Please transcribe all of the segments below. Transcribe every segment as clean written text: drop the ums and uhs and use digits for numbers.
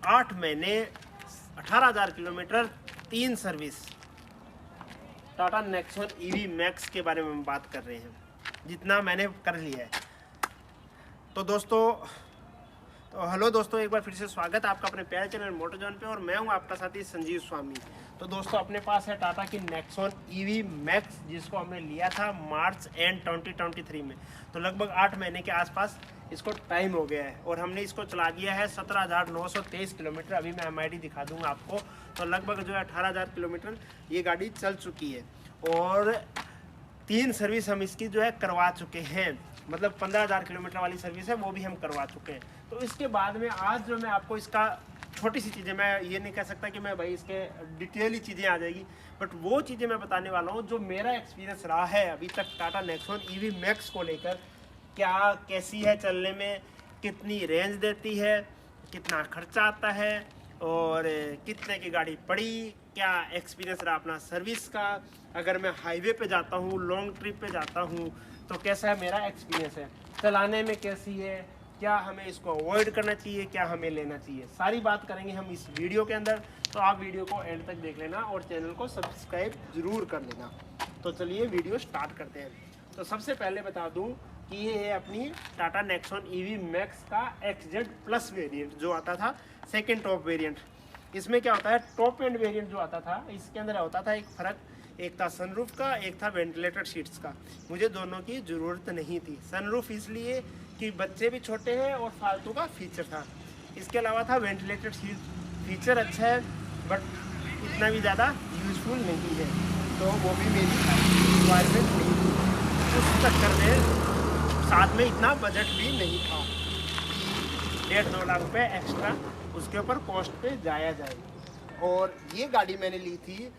8 महीने 18,000 kilometre 3 service. Tata Nexon EV max के बारे में हम बात कर रहे हैं, जितना मैंने कर लिया है। तो दोस्तों, हेलो दोस्तों, एक बार फिर से स्वागत है आपका अपने प्यारे चैनल मोटर जॉन पे, और मैं हूं आपका साथी संजीव स्वामी। तो दोस्तों, अपने पास है टाटा की नेक्सॉन ईवी मैक्स, जिसको हमने लिया था मार्च एंड 2023 में। तो लगभग 8 महीने के आसपास इसको टाइम हो गया है, और हमने इसको चला दिया है 17,923 किलोमीटर। अभी मैं MID दिखा दूंगा आपको। तो लगभग जो है 18,000 किलोमीटर ये गाड़ी चल चुकी है, और 3 सर्विस हम इसकी जो है करवा चुके हैं। मतलब 15,000 किलोमीटर वाली सर्विस है, वो भी हम करवा चुके हैं। तो इसके बाद में आज जो मैं आपको इसका छोटी सी चीज़ें, मैं ये नहीं कह सकता कि मैं भाई इसके डिटेली चीज़ें आ जाएगी, बट वो चीज़ें मैं बताने वाला हूँ जो मेरा एक्सपीरियंस रहा है अभी तक टाटा नेक्सॉन ईवी मैक्स को लेकर। क्या कैसी है चलने में, कितनी रेंज देती है, कितना खर्चा आता है, और कितने की गाड़ी पड़ी, क्या एक्सपीरियंस रहा अपना सर्विस का। अगर मैं हाईवे पे जाता हूँ, लॉन्ग ट्रिप पे जाता हूँ, तो कैसा है मेरा एक्सपीरियंस है, चलाने में कैसी है, क्या हमें इसको अवॉइड करना चाहिए, क्या हमें लेना चाहिए, सारी बात करेंगे हम इस वीडियो के अंदर। तो आप वीडियो को एंड तक देख लेना और चैनल को सब्सक्राइब जरूर कर लेना। तो चलिए वीडियो स्टार्ट करते हैं। तो सबसे पहले बता दूं कि ये है अपनी टाटा नेक्सॉन ईवी मैक्स का XZ प्लस वेरिएंट जो आता था, सेकेंड टॉप वेरिएंट। इसमें क्या होता है, टॉप एंड वेरिएंट जो आता था, इसके अंदर होता था एक फ़र्क, एक था सनरूफ का, एक था वेंटिलेटेड सीट्स का। मुझे दोनों की ज़रूरत नहीं थी। सनरूफ इसलिए कि बच्चे भी छोटे हैं और फालतू का फीचर था। इसके अलावा था वेंटिलेटेड सीट, फीचर अच्छा है बट इतना भी ज़्यादा यूज़फुल नहीं है, तो वो भी मेरी रिक्वायरमेंट नहीं थी। उस चक्कर में साथ में इतना बजट भी नहीं था, 1.5-2 लाख रुपये एक्स्ट्रा उसके ऊपर कॉस्ट पे जाया जाए। और ये गाड़ी मैंने ली थी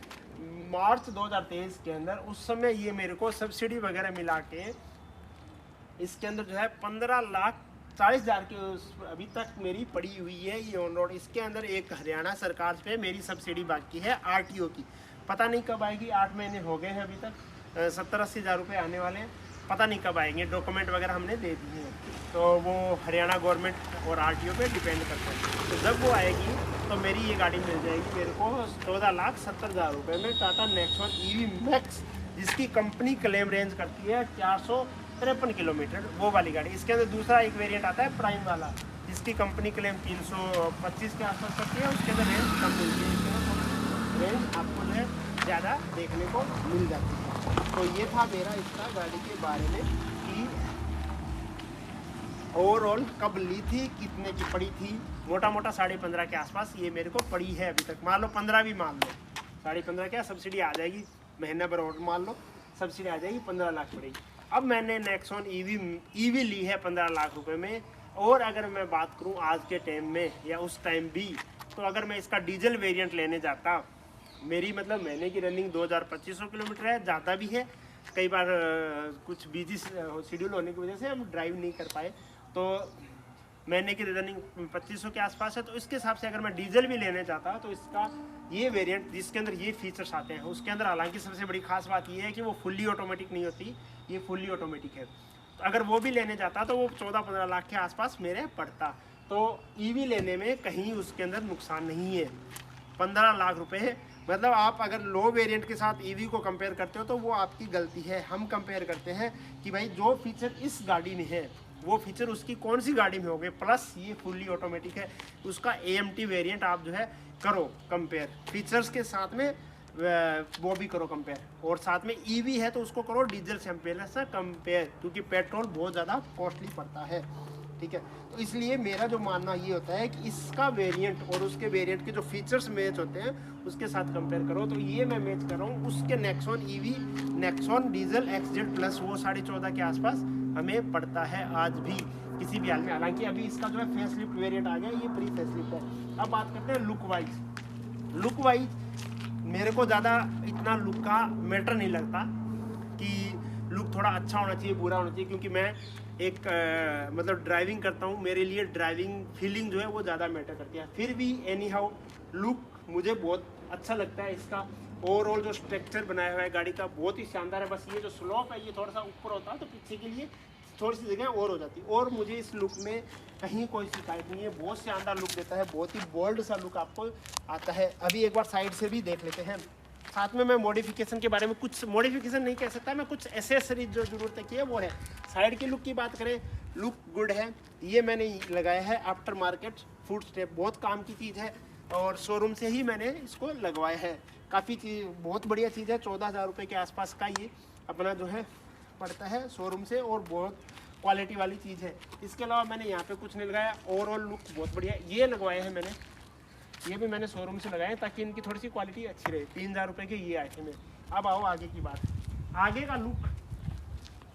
मार्च 2023 के अंदर। उस समय ये मेरे को सब्सिडी वगैरह मिला के इसके अंदर जो है 15,40,000 की अभी तक मेरी पड़ी हुई है ये ऑन रोड। इसके अंदर एक हरियाणा सरकार पे मेरी सब्सिडी बाकी है RTO की, पता नहीं कब आएगी। 8 महीने हो गए हैं अभी तक, 70-80 हज़ार रुपये आने वाले हैं, पता नहीं कब आएंगे। डॉक्यूमेंट वगैरह हमने दे दिए हैं, तो वो हरियाणा गवर्नमेंट और RTO पे डिपेंड करता है। तो जब वो आएगी तो मेरी ये गाड़ी मिल जाएगी मेरे को 14,70,000 रुपये में, टाटा नेक्सॉन ईवी मैक्स, जिसकी कंपनी क्लेम रेंज करती है 453 किलोमीटर, वो वाली गाड़ी। इसके अंदर दूसरा एक वेरिएंट आता है प्राइम वाला, जिसकी कंपनी क्लेम 325 के आसपास करती है। उसके अंदर रेंज कम मिलती है, इसके अंदर रेंज आपको जो है ज़्यादा देखने को मिल जाती है। तो ये था मेरा इसका गाड़ी के बारे में कि ओवरऑल कब ली थी, कितने की पड़ी थी। मोटा मोटा 15.5 के आसपास ये मेरे को पड़ी है अभी तक। मान लो 15 भी मान लो, 15.5 क्या सब्सिडी आ जाएगी, महीना भर और मान लो सब्सिडी आ जाएगी, 15 लाख पड़ेगी। अब मैंने नेक्सॉन ईवी ली है 15 लाख रुपए में। और अगर मैं बात करूं आज के टाइम में या उस टाइम भी, तो अगर मैं इसका डीजल वेरिएंट लेने जाता, मेरी मतलब महीने की रनिंग 2,2500 किलोमीटर है, ज़्यादा भी है। कई बार कुछ बिजी शेड्यूल होने की वजह से हम ड्राइव नहीं कर पाए, तो महीने की रनिंग 2500 के आसपास है। तो इसके हिसाब से अगर मैं डीजल भी लेने चाहता तो इसका ये वेरिएंट जिसके अंदर ये फीचर्स आते हैं, उसके अंदर हालांकि सबसे बड़ी खास बात ये है कि वो फुल्ली ऑटोमेटिक नहीं होती, ये फुल्ली ऑटोमेटिक है। तो अगर वो भी लेने जाता तो वो 14-15 लाख के आसपास मेरे पड़ता। तो ईवी लेने में कहीं उसके अंदर नुकसान नहीं है। 15 लाख रुपए, मतलब आप अगर लो वेरिएंट के साथ ईवी को कंपेयर करते हो तो वो आपकी गलती है। हम कंपेयर करते हैं कि भाई जो फीचर इस गाड़ी में है वो फीचर उसकी कौन सी गाड़ी में हो गए, प्लस ये फुल्ली ऑटोमेटिक है, उसका AMT वेरिएंट आप जो है करो कंपेयर, फीचर्स के साथ में वो भी करो कंपेयर। और साथ में ईवी है तो उसको करो डीजल से कंपेयर, क्योंकि पेट्रोल बहुत ज़्यादा कॉस्टली पड़ता है, ठीक है। तो इसलिए मेरा जो मानना ये होता है कि इसका वेरिएंट और उसके वेरिएंट के जो फीचर्स मैच होते हैं उसके साथ कंपेयर करो। तो ये मैं मैच कर रहा हूँ उसके Nexon EV, Nexon diesel XZ plus, वो 14.5 के आसपास हमें पड़ता है आज भी किसी भी हाल में। हालांकि अभी इसका जो है फेसलिफ्ट वेरिएंट आ गया, ये प्री फेसलिफ्ट है। अब बात करते हैं लुक वाइज मेरे को ज़्यादा इतना लुक का मैटर नहीं लगता कि लुक थोड़ा अच्छा होना चाहिए, बुरा होना चाहिए, क्योंकि मैं एक मतलब ड्राइविंग करता हूँ, मेरे लिए ड्राइविंग फीलिंग जो है वो ज़्यादा मैटर करती है। फिर भी एनी हाउ लुक मुझे बहुत अच्छा लगता है। इसका ओवरऑल जो स्ट्रक्चर बनाया हुआ है गाड़ी का बहुत ही शानदार है। बस ये जो स्लोप है ये थोड़ा सा ऊपर होता है तो पीछे के लिए थोड़ी सी जगह और हो जाती है। और मुझे इस लुक में कहीं कोई शिकायत नहीं है, बहुत शानदार लुक देता है, बहुत ही बोल्ड सा लुक आपको आता है। अभी एक बार साइड से भी देख लेते हैं। साथ में मैं मॉडिफिकेशन के बारे में, कुछ मॉडिफिकेशन नहीं कह सकता मैं, कुछ एसेसरीज जो ज़रूरत की है वो है। साइड की लुक की बात करें, लुक गुड है। ये मैंने लगाया है आफ्टर मार्केट फुट स्टेप, बहुत काम की चीज़ है और शोरूम से ही मैंने इसको लगवाया है। काफ़ी चीज़, बहुत बढ़िया चीज़ है। 14,000 रुपये के आसपास का ये अपना जो है पड़ता है शोरूम से, और बहुत क्वालिटी वाली चीज़ है। इसके अलावा मैंने यहाँ पे कुछ नहीं लगाया। ओवरऑल लुक बहुत बढ़िया है। ये लगवाए हैं मैंने, ये भी मैंने शोरूम से लगाए ताकि इनकी थोड़ी सी क्वालिटी अच्छी रहे। 3,000 रुपये के ये आइटम है। अब आओ आगे की बात। आगे का लुक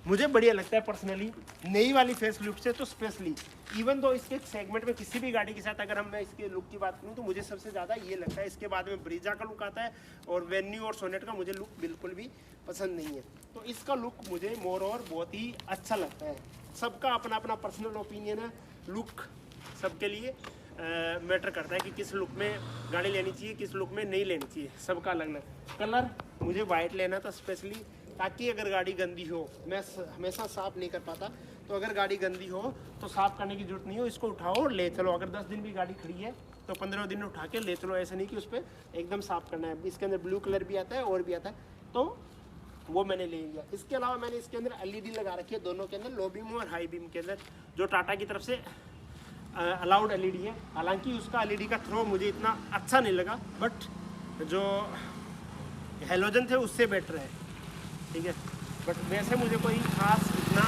मुझे बढ़िया लगता है पर्सनली, नई वाली फेस लुक से तो स्पेशली। इवन दो इसके सेगमेंट में किसी भी गाड़ी के साथ अगर मैं इसके लुक की बात करूं तो मुझे सबसे ज़्यादा ये लगता है। इसके बाद में ब्रीजा का लुक आता है और वेन्यू और सोनेट का मुझे लुक बिल्कुल भी पसंद नहीं है। तो इसका लुक मुझे मोर और बहुत ही अच्छा लगता है। सबका अपना अपना पर्सनल ओपिनियन है। लुक सबके लिए मैटर करता है कि किस लुक में गाड़ी लेनी चाहिए, किस लुक में नहीं लेनी चाहिए, सबका अलग अलग। कलर मुझे वाइट लेना था स्पेशली, ताकि अगर गाड़ी गंदी हो, मैं हमेशा साफ़ नहीं कर पाता, तो अगर गाड़ी गंदी हो तो साफ़ करने की जरूरत नहीं हो, इसको उठाओ और ले चलो। अगर 10 दिन भी गाड़ी खड़ी है तो 15 दिन उठा के ले चलो, ऐसा नहीं कि उस पर एकदम साफ़ करना है। इसके अंदर ब्लू कलर भी आता है और भी आता है, तो वो मैंने ले लिया। इसके अलावा मैंने इसके अंदर LED लगा रखी है, दोनों के अंदर, लो बीम और हाई बीम के अंदर, जो टाटा की तरफ से अलाउड LED है। हालांकि उसका LED का थ्रो मुझे इतना अच्छा नहीं लगा, बट जो हेलोजन थे उससे बेटर है, ठीक है। बट वैसे मुझे कोई खास इतना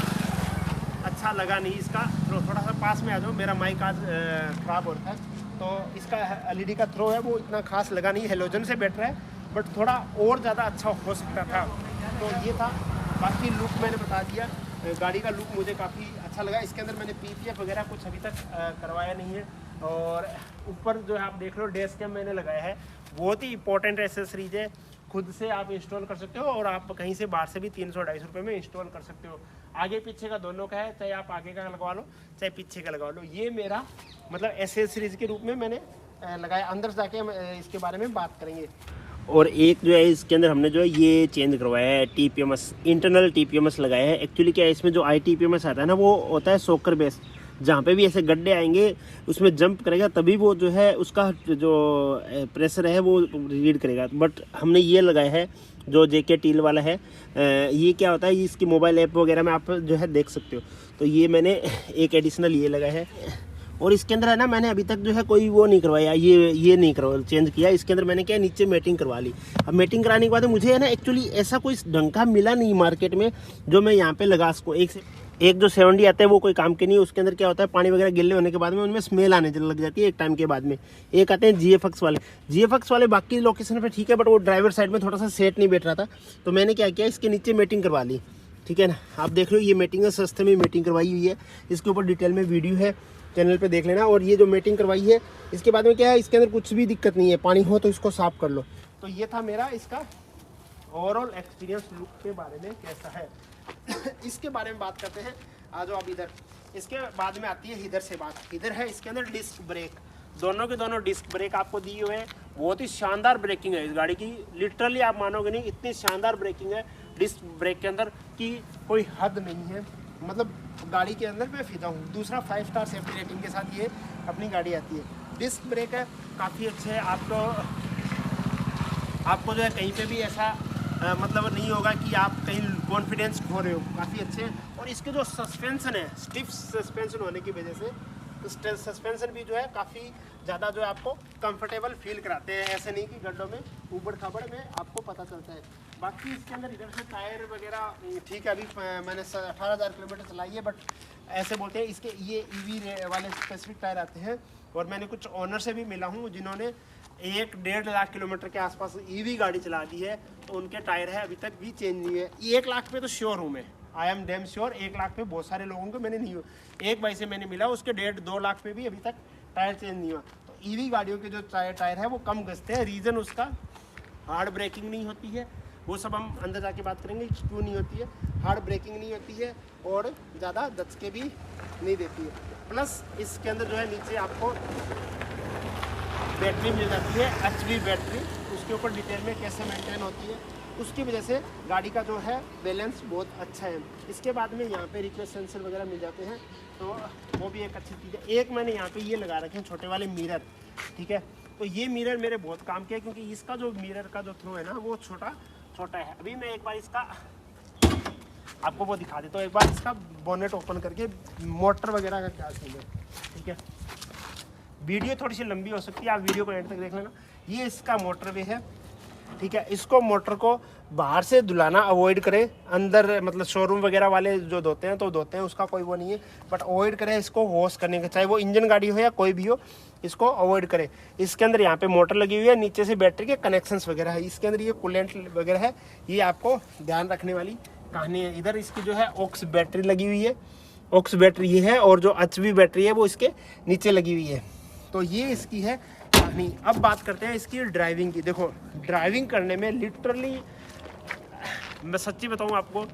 अच्छा लगा नहीं इसका थ्रो। थोड़ा सा पास में आ जाओ, मेरा माइक आज ख़राब होता है, तो इसका LED का थ्रो है वो इतना खास लगा नहीं, हेलोजन से बेटर है, बट थोड़ा और ज़्यादा अच्छा हो सकता था। तो ये था। बाकी लुक मैंने बता दिया। गाड़ी का लुक मुझे काफ़ी अच्छा लगा। इसके अंदर मैंने PPF वगैरह कुछ अभी तक करवाया नहीं है। और ऊपर जो है आप देख रहे हो डैश कैम मैंने लगाया है, बहुत ही इंपॉर्टेंट एसेसरीज है। खुद से आप इंस्टॉल कर सकते हो और आप कहीं से बाहर से भी 300-250 रुपये में इंस्टॉल कर सकते हो। आगे पीछे का दोनों का है, चाहे आप आगे का लगवा लो चाहे पीछे का लगवा लो। ये मेरा मतलब एसेसरीज के रूप में मैंने लगाया। अंदर से जाके हम इसके बारे में बात करेंगे। और एक जो है इसके अंदर हमने जो है ये चेंज करवाया है, TPMS, इंटरनल TPMS लगाया है। एक्चुअली क्या है, इसमें जो ITPMS आता है ना, वो होता है सोकर बेस। जहाँ पे भी ऐसे गड्ढे आएंगे उसमें जंप करेगा तभी वो जो है उसका जो प्रेशर है वो रीड करेगा। बट हमने ये लगाया है जो JK टील वाला है। ये क्या होता है, इसकी मोबाइल ऐप वगैरह में आप जो है देख सकते हो। तो ये मैंने एक एडिशनल ये लगाया है। और इसके अंदर है ना, मैंने अभी तक जो है कोई वो नहीं करवाया, ये नहीं करवा चेंज किया। इसके अंदर मैंने क्या नीचे मैटिंग करवा ली। अब मैटिंग कराने के बाद मुझे है ना एक्चुअली ऐसा कोई ढंग का मिला नहीं मार्केट में जो मैं यहाँ पे लगा सकूँ। एक जो 70 आता है वो कोई काम के नहीं है। उसके अंदर क्या होता है, पानी वगैरह गिरने होने के बाद में उनमें स्मेल आने लग जाती है एक टाइम के बाद में। एक आते हैं GFX वाले बाकी लोकेशन पे ठीक है, बट वो ड्राइवर साइड में थोड़ा सा सेट नहीं बैठ रहा था, तो मैंने क्या किया, इसके नीचे मैटिंग करवा ली, ठीक है ना। आप देख रहे हो ये मैटिंग है, सस्ते में मैटिंग करवाई हुई है। इसके ऊपर डिटेल में वीडियो है, चैनल पे देख लेना। और ये जो मैटिंग करवाई है, इसके बाद में क्या है, इसके अंदर कुछ भी दिक्कत नहीं है, पानी हो तो इसको साफ कर लो। तो ये था मेरा इसका ओवरऑल एक्सपीरियंस लुक के बारे में कैसा है। इसके बारे में बात करते हैं। आ जाओ अब इधर। इसके बाद में आती है इधर से बात। इधर है इसके अंदर डिस्क ब्रेक, दोनों के दोनों डिस्क ब्रेक आपको दिए हुए हैं। बहुत ही शानदार ब्रेकिंग है इस गाड़ी की, लिटरली आप मानोगे नहीं, इतनी शानदार ब्रेकिंग है डिस्क ब्रेक के अंदर कि कोई हद नहीं है। मतलब गाड़ी के अंदर मैं फिदा हूँ। दूसरा 5 स्टार सेफ्टी रेटिंग के साथ ये अपनी गाड़ी आती है। डिस्क ब्रेक है काफ़ी अच्छे है। आपको जो है कहीं पे भी ऐसा मतलब नहीं होगा कि आप कहीं कॉन्फिडेंस खो रहे हो, काफ़ी अच्छे हैं। और इसके जो सस्पेंसन है, स्टिफ सस्पेंसन होने की वजह से तो सस्पेंसन भी जो है काफ़ी ज़्यादा जो है आपको कंफर्टेबल फील कराते हैं। ऐसे नहीं कि गड्ढों में ऊबड़ खाबड़ में आपको पता चलता है। बाकी इसके अंदर इधर से टायर वगैरह ठीक है, अभी मैंने 18,000 किलोमीटर चलाई है, बट ऐसे बोलते हैं इसके ये EV वाले स्पेसिफिक टायर आते हैं। और मैंने कुछ ओनर से भी मिला हूँ जिन्होंने 1-1.5 लाख किलोमीटर के आसपास EV गाड़ी चला दी है, तो उनके टायर है अभी तक भी चेंज नहीं है। 1 लाख पे तो श्योर हूँ मैं, I am damn sure. 1 lakh पे बहुत सारे लोगों को मैंने नहीं हुआ, एक भाई से मैंने मिला, उसके 1.5-2 लाख पे भी अभी तक टायर चेंज नहीं हुआ। तो EV गाड़ियों के जो टायर है वो कम घसते हैं। रीज़न उसका हार्ड ब्रेकिंग नहीं होती है, वो सब हम अंदर जाके बात करेंगे क्यों नहीं होती है। हार्ड ब्रेकिंग नहीं होती है और ज़्यादा दचके भी नहीं देती है। प्लस इसके अंदर जो है नीचे आपको बैटरी मिल जाती है, HV बैटरी। उसके ऊपर डिटेल में कैसे मेंटेन होती है उसकी वजह से गाड़ी का जो है बैलेंस बहुत अच्छा है। इसके बाद में यहाँ पे रिक्वेस्ट सेंसर वगैरह मिल जाते हैं, तो वो भी एक अच्छी चीज़ है। एक मैंने यहाँ पे ये लगा रखे हैं छोटे वाले मिरर, ठीक है। तो ये मिरर मेरे बहुत काम के है, क्योंकि इसका जो मिरर का जो थ्रो है ना वो छोटा छोटा है। अभी मैं एक बार इसका आपको वो दिखा देता हूँ, एक बार इसका बोनेट ओपन करके मोटर वगैरह का क्या सीन है, ठीक है। वीडियो थोड़ी सी लंबी हो सकती है, आप वीडियो को एंड तक देख लेना। ये इसका मोटर वे है, ठीक है। इसको मोटर को बाहर से धुलाना अवॉइड करें, अंदर मतलब शोरूम वगैरह वाले जो धोते हैं तो धोते हैं, उसका कोई वो नहीं है, बट अवॉइड करें इसको वॉश करने का, चाहे वो इंजन गाड़ी हो या कोई भी हो, इसको अवॉइड करें। इसके अंदर यहाँ पे मोटर लगी हुई है, नीचे से बैटरी के कनेक्शंस वगैरह है, इसके अंदर ये कूलेंट वगैरह है, ये आपको ध्यान रखने वाली कहानी है। इधर इसकी जो है ऑक्स बैटरी लगी हुई है, ऑक्स बैटरी ये है, और जो HV बैटरी है वो इसके नीचे लगी हुई है। तो ये इसकी है कहानी। अब बात करते हैं इसकी ड्राइविंग की। देखो ड्राइविंग करने में लिटरली मैं सच्ची बताऊं आपको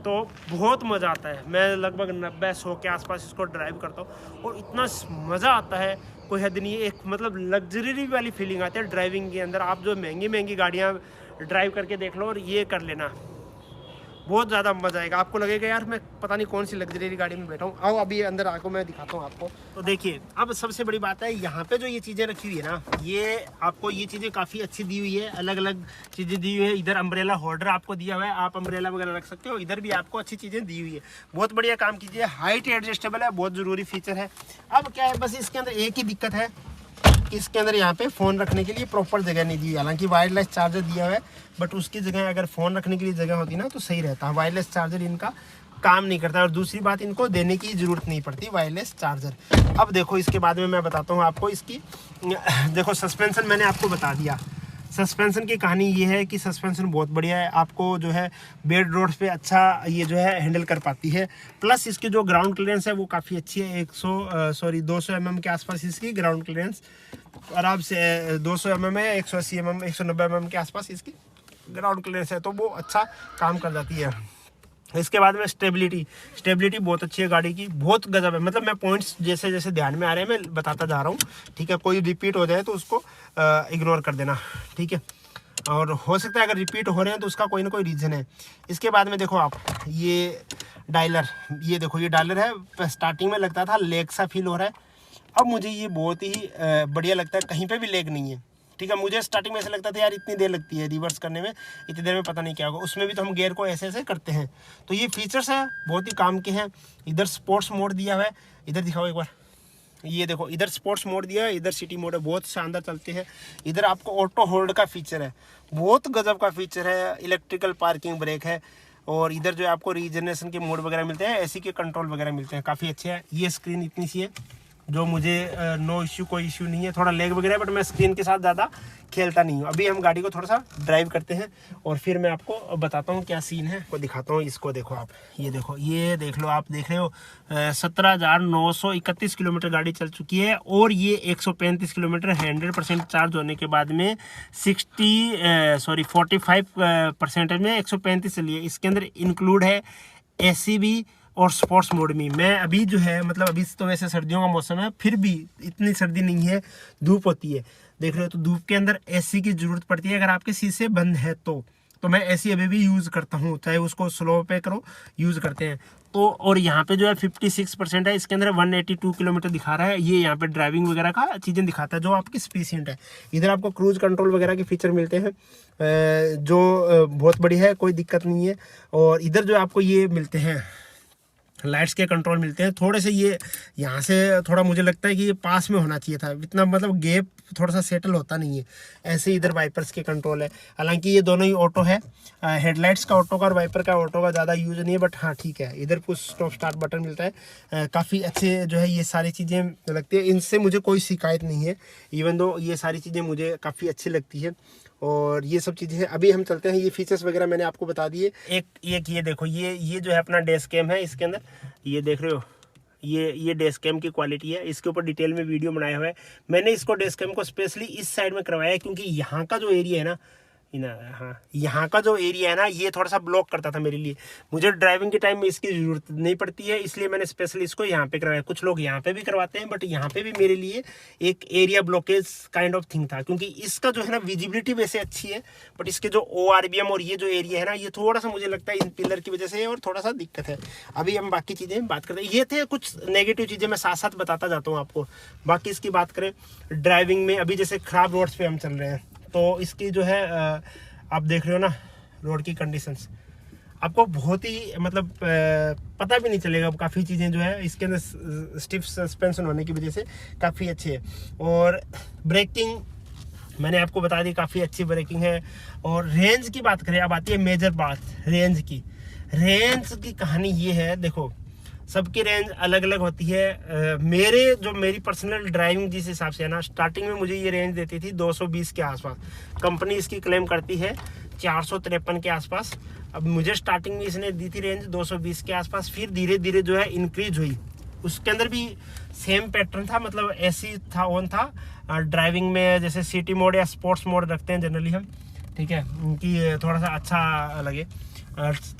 तो बहुत मज़ा आता है। मैं लगभग 90-100 के आसपास इसको ड्राइव करता हूँ और इतना मज़ा आता है कोई हद नहीं है। एक मतलब लग्जरी वाली फीलिंग आती है ड्राइविंग के अंदर। आप जो महंगी महंगी गाड़ियाँ ड्राइव करके देख लो और ये कर लेना, बहुत ज़्यादा मज़ा आएगा। आपको लगेगा यार मैं पता नहीं कौन सी लग्जरी गाड़ी में बैठा हूँ। आओ अभी अंदर आको मैं दिखाता हूँ आपको। तो देखिए अब सबसे बड़ी बात है, यहाँ पे जो ये चीज़ें रखी हुई है ना, ये आपको ये चीज़ें काफ़ी अच्छी दी हुई है, अलग अलग चीज़ें दी हुई है। इधर अम्ब्रेला होल्डर आपको दिया हुआ है, आप अम्ब्रेला वगैरह रख सकते हो। इधर भी आपको अच्छी चीज़ें दी हुई है, बहुत बढ़िया काम कीजिए। हाइट एडजस्टेबल है, बहुत ज़रूरी फीचर है। अब क्या है, बस इसके अंदर एक ही दिक्कत है, इसके अंदर यहाँ पे फ़ोन रखने के लिए प्रॉपर जगह नहीं दी। हालांकि वायरलेस चार्जर दिया हुआ है, बट उसकी जगह अगर फ़ोन रखने के लिए जगह होती ना तो सही रहता। वायरलेस चार्जर इनका काम नहीं करता, और दूसरी बात इनको देने की ज़रूरत नहीं पड़ती वायरलेस चार्जर। अब देखो इसके बाद में मैं बताता हूँ आपको इसकी। देखो सस्पेंसन मैंने आपको बता दिया। सस्पेंसन की कहानी ये है कि सस्पेंसन बहुत बढ़िया है, आपको जो है बेड रोड्स पे अच्छा ये जो है हैंडल कर पाती है। प्लस इसकी जो ग्राउंड क्लियरेंस है वो काफ़ी अच्छी है। 200 mm के आसपास इसकी ग्राउंड क्लियरेंस आराम से 200 mm है, 180 mm 190 mm के आसपास इसकी ग्राउंड क्लियरेंस है, तो वो अच्छा काम कर जाती है। इसके बाद में स्टेबिलिटी बहुत अच्छी है गाड़ी की, बहुत गजब है। मतलब मैं पॉइंट्स जैसे जैसे ध्यान में आ रहे हैं मैं बताता जा रहा हूँ, ठीक है। कोई रिपीट हो जाए तो उसको इग्नोर कर देना, ठीक है। और हो सकता है अगर रिपीट हो रहे हैं तो उसका कोई ना कोई रीज़न है। इसके बाद में देखो आप ये डायलर, ये देखो ये डायलर है। स्टार्टिंग में लगता था लेग सा फील हो रहा है, अब मुझे ये बहुत ही बढ़िया लगता है, कहीं पर भी लेग नहीं है, ठीक है। मुझे स्टार्टिंग में ऐसा लगता था यार इतनी देर लगती है रिवर्स करने में, इतनी देर में पता नहीं क्या होगा। उसमें भी तो हम गियर को ऐसे ऐसे करते हैं। तो ये फीचर्स हैं बहुत ही काम के हैं। इधर स्पोर्ट्स मोड दिया हुआ है, इधर दिखाओ एक बार, ये देखो इधर स्पोर्ट्स मोड दिया है, इधर सिटी मोड है, बहुत शानदार चलते हैं। इधर आपको ऑटो होल्ड का फीचर है, बहुत गजब का फीचर है। इलेक्ट्रिकल पार्किंग ब्रेक है, और इधर जो है आपको रीजनरेशन के मोड वगैरह मिलते हैं, एसी के कंट्रोल वगैरह मिलते हैं, काफ़ी अच्छे हैं। ये स्क्रीन इतनी सी है जो मुझे नो इश्यू, कोई इश्यू नहीं है। थोड़ा लेग वगैरह, बट मैं स्क्रीन के साथ ज़्यादा खेलता नहीं हूँ। अभी हम गाड़ी को थोड़ा सा ड्राइव करते हैं और फिर मैं आपको बताता हूँ क्या सीन है, वो दिखाता हूँ। इसको देखो आप, ये देखो, ये देख लो, आप देख रहे हो 17,931 किलोमीटर गाड़ी चल चुकी है, और ये 135 किलोमीटर 100% चार्ज होने के बाद में 45% में 135 चली है। इसके अंदर इंक्लूड है AC भी और स्पोर्ट्स मोड में। मैं अभी जो है मतलब अभी तो वैसे सर्दियों का मौसम है, फिर भी इतनी सर्दी नहीं है, धूप होती है, देख रहे हो। तो धूप के अंदर AC की ज़रूरत पड़ती है अगर आपके शीशे बंद है तो मैं AC अभी भी यूज़ करता हूँ, चाहे उसको स्लो पे करो, यूज़ करते हैं। तो और यहाँ पे जो है 56% है, इसके अंदर 182 किलोमीटर दिखा रहा है। ये यहाँ पे ड्राइविंग वगैरह का चीज़ें दिखाता है जो आपकी स्पेसिएंट है। इधर आपको क्रूज कंट्रोल वगैरह के फीचर मिलते हैं, जो बहुत बढ़िया है, कोई दिक्कत नहीं है। और इधर जो आपको ये मिलते हैं लाइट्स के कंट्रोल मिलते हैं। थोड़े से ये यहाँ से थोड़ा मुझे लगता है कि ये पास में होना चाहिए था, इतना मतलब गैप थोड़ा सा सेटल होता नहीं है। ऐसे इधर वाइपर्स के कंट्रोल है, हालांकि ये दोनों ही ऑटो है। हेडलाइट्स का ऑटो का और वाइपर का ऑटो का ज़्यादा यूज़ नहीं है, बट हाँ ठीक है। इधर पुश स्टॉप स्टार्ट बटन मिलता है, काफ़ी अच्छे जो है ये सारी चीज़ें लगती है। इनसे मुझे कोई शिकायत नहीं है, इवन दो ये सारी चीज़ें मुझे काफ़ी अच्छी लगती है। और ये सब चीज़ें हैं। अभी हम चलते हैं, ये फीचर्स वगैरह मैंने आपको बता दिए। एक ये देखो, ये जो है अपना डैश कैम है, इसके अंदर ये देख रहे हो, ये डैश कैम की क्वालिटी है। इसके ऊपर डिटेल में वीडियो बनाया हुआ है। मैंने इसको डैश कैम को स्पेशली इस साइड में करवाया है क्योंकि यहाँ का जो एरिया है ना, हाँ, यहाँ का जो एरिया है ना, ये थोड़ा सा ब्लॉक करता था मेरे लिए। मुझे ड्राइविंग के टाइम में इसकी ज़रूरत नहीं पड़ती है, इसलिए मैंने स्पेशली इसको यहाँ पे करवाया। कुछ लोग यहाँ पे भी करवाते हैं, बट यहाँ पे भी मेरे लिए एक area blockage kind of thing था, क्योंकि इसका जो है ना विजिबिलिटी वैसे अच्छी है, बट इसके जो ORBM और ये जो एरिया है ना, ये थोड़ा सा मुझे लगता है इन पिलर की वजह से और थोड़ा सा दिक्कत है। अभी हम बाकी चीज़ें बात करते हैं। ये थे कुछ नेगेटिव चीज़ें, मैं साथ साथ बताता जाता हूँ आपको। बाकी इसकी बात करें ड्राइविंग में, अभी जैसे ख़राब रोड्स पर हम चल रहे हैं, तो इसकी जो है आप देख रहे हो ना रोड की कंडीशंस, आपको बहुत ही मतलब पता भी नहीं चलेगा। काफ़ी चीज़ें जो है इसके अंदर स्टिफ सस्पेंशन होने की वजह से काफ़ी अच्छी है। और ब्रेकिंग मैंने आपको बता दी, काफ़ी अच्छी ब्रेकिंग है। और रेंज की बात करें, अब आती है मेजर बात रेंज की। रेंज की कहानी ये है, देखो सबकी रेंज अलग अलग होती है। मेरी पर्सनल ड्राइविंग जिस हिसाब से है ना, स्टार्टिंग में मुझे ये रेंज देती थी 220 के आसपास। कंपनी इसकी क्लेम करती है 453 के आसपास। अब मुझे स्टार्टिंग में इसने दी थी रेंज 220 के आसपास, फिर धीरे धीरे जो है इंक्रीज हुई। उसके अंदर भी सेम पैटर्न था, मतलब ऐसी था ऑन था। ड्राइविंग में जैसे सिटी मोड या स्पोर्ट्स मोड रखते हैं जनरली हम, ठीक है, कि थोड़ा सा अच्छा लगे,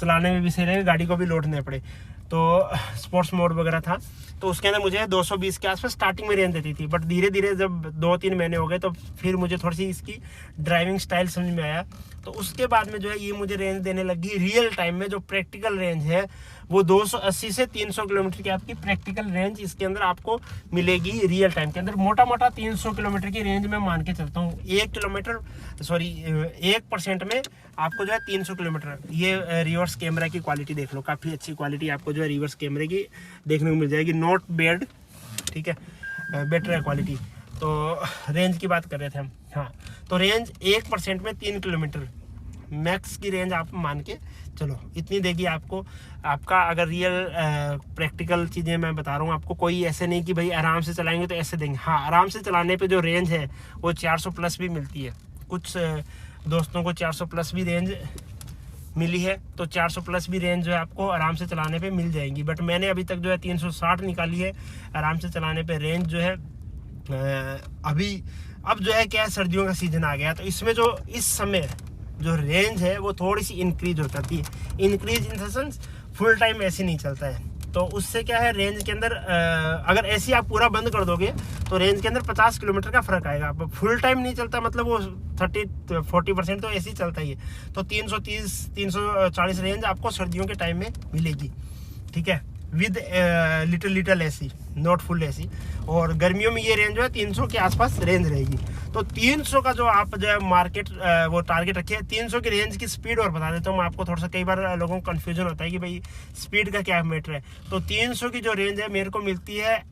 चलाने में भी सही लगे, गाड़ी को भी लोड नहीं पड़े। तो स्पोर्ट्स मोड वगैरह था, तो उसके अंदर मुझे 220 के आसपास स्टार्टिंग में रेंज देती थी। बट धीरे धीरे जब 2-3 महीने हो गए, तो फिर मुझे थोड़ी सी इसकी ड्राइविंग स्टाइल समझ में आया। तो उसके बाद में जो है ये मुझे रेंज देने लगी। रियल टाइम में जो प्रैक्टिकल रेंज है वो 280 से 300 किलोमीटर की आपकी प्रैक्टिकल रेंज इसके अंदर आपको मिलेगी। रियल टाइम के अंदर मोटा मोटा 300 किलोमीटर की रेंज में मान के चलता हूँ। 1% में आपको जो है 300 किलोमीटर। ये रिवर्स कैमरा की क्वालिटी देख लो, काफ़ी अच्छी क्वालिटी आपको जो है रिवर्स कैमरे की देखने को मिल जाएगी। नॉट बैड, ठीक है, बेटर है क्वालिटी। तो रेंज की बात कर रहे थे हम। हाँ, तो रेंज 1% में 3 किलोमीटर मैक्स की रेंज आप मान के चलो, इतनी देगी आपको। आपका अगर रियल प्रैक्टिकल चीज़ें मैं बता रहा हूँ आपको, कोई ऐसे नहीं कि भाई आराम से चलाएंगे तो ऐसे देंगे। हाँ, आराम से चलाने पे जो रेंज है वो 400 प्लस भी मिलती है। कुछ दोस्तों को 400 प्लस भी रेंज मिली है, तो 400 प्लस भी रेंज जो है आपको आराम से चलाने पे मिल जाएगी। बट मैंने अभी तक जो है 360 निकाली है आराम से चलाने पे रेंज जो है। अब जो है क्या है, सर्दियों का सीज़न आ गया, तो इसमें जो इस समय जो रेंज है वो थोड़ी सी इंक्रीज हो जाती है। Increase in the sense full time ऐसे नहीं चलता है, तो उससे क्या है रेंज के अंदर अगर ऐसे आप पूरा बंद कर दोगे तो रेंज के अंदर 50 किलोमीटर का फ़र्क आएगा। अब फुल टाइम नहीं चलता, मतलब वो 30-40% तो ऐसे ही चलता ही है। तो 330-340 रेंज आपको सर्दियों के टाइम में मिलेगी, ठीक है, with little AC, not full AC. और गर्मियों में ये रेंज जो है 300 के आसपास रेंज रहेगी। तो 300 का जो आप जो है मार्केट वो टारगेट रखिए। 300 की रेंज की स्पीड और बता देता हूँ मैं आपको, थोड़ा सा कई बार लोगों को कन्फ्यूजन होता है कि भाई स्पीड का क्या मैटर है। तो 300 की जो रेंज है मेरे को मिलती है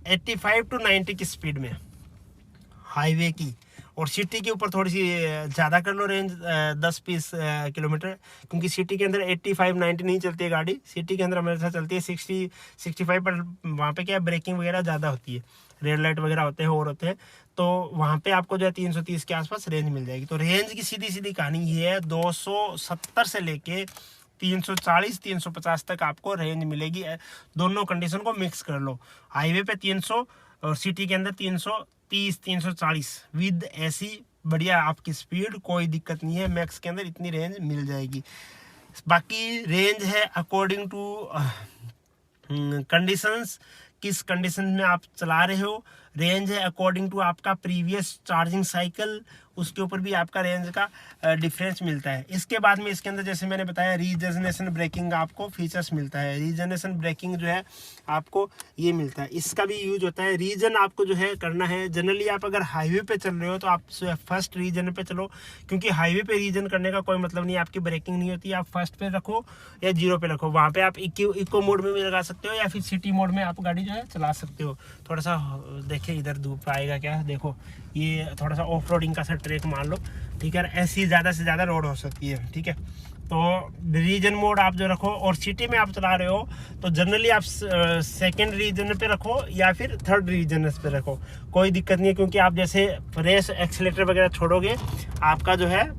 85 to 90 की स्पीड में हाईवे की। और सिटी के ऊपर थोड़ी सी ज़्यादा कर लो रेंज 10-20 किलोमीटर, क्योंकि सिटी के अंदर 85-90 नहीं चलती है गाड़ी। सिटी के अंदर हमारे साथ चलती है 60-65, पर वहाँ पे क्या है ब्रेकिंग वगैरह ज़्यादा होती है, रेड लाइट वगैरह होते हैं और होते हैं, तो वहाँ पे आपको जो है 330 के आसपास रेंज मिल जाएगी। तो रेंज की सीधी सीधी कहानी ये है, 270 से लेके 340-350 तक आपको रेंज मिलेगी। दोनों कंडीशन को मिक्स कर लो, हाईवे पे 300 और सिटी के अंदर 330-340 विद एसी, बढ़िया आपकी स्पीड, कोई दिक्कत नहीं है। मैक्स के अंदर इतनी रेंज मिल जाएगी। बाकी रेंज है अकॉर्डिंग टू कंडीशंस, किस कंडीशन में आप चला रहे हो। रेंज है अकॉर्डिंग टू आपका प्रीवियस चार्जिंग साइकिल, उसके ऊपर भी आपका रेंज का डिफरेंस मिलता है। इसके बाद में इसके अंदर जैसे मैंने बताया रीजनरेशन ब्रेकिंग आपको फीचर्स मिलता है। रीजनरेशन ब्रेकिंग जो है आपको ये मिलता है, इसका भी यूज होता है। रीजन आपको जो है करना है, जनरली आप अगर हाईवे पे चल रहे हो तो आप फर्स्ट रीजन पे चलो, क्योंकि हाईवे पे रीजन करने का कोई मतलब नहीं है, आपकी ब्रेकिंग नहीं होती। आप फर्स्ट पे रखो या 0 पे रखो, वहाँ पे आप इको मोड में भी लगा सकते हो या फिर सिटी मोड में आप गाड़ी जो है चला सकते हो। थोड़ा सा देखिए इधर धूप आएगा क्या, देखो ये थोड़ा सा ऑफ रोडिंग का सा ट्रैक मान लो, ठीक है, ऐसी ज़्यादा से ज़्यादा रोड हो सकती है, ठीक है। तो रीजन मोड आप जो रखो, और सिटी में आप चला रहे हो तो जनरली आप सेकंड रीजन पे रखो या फिर थर्ड रीजन पे रखो, कोई दिक्कत नहीं है। क्योंकि आप जैसे रेस एक्सीलेटर वगैरह छोड़ोगे, आपका जो है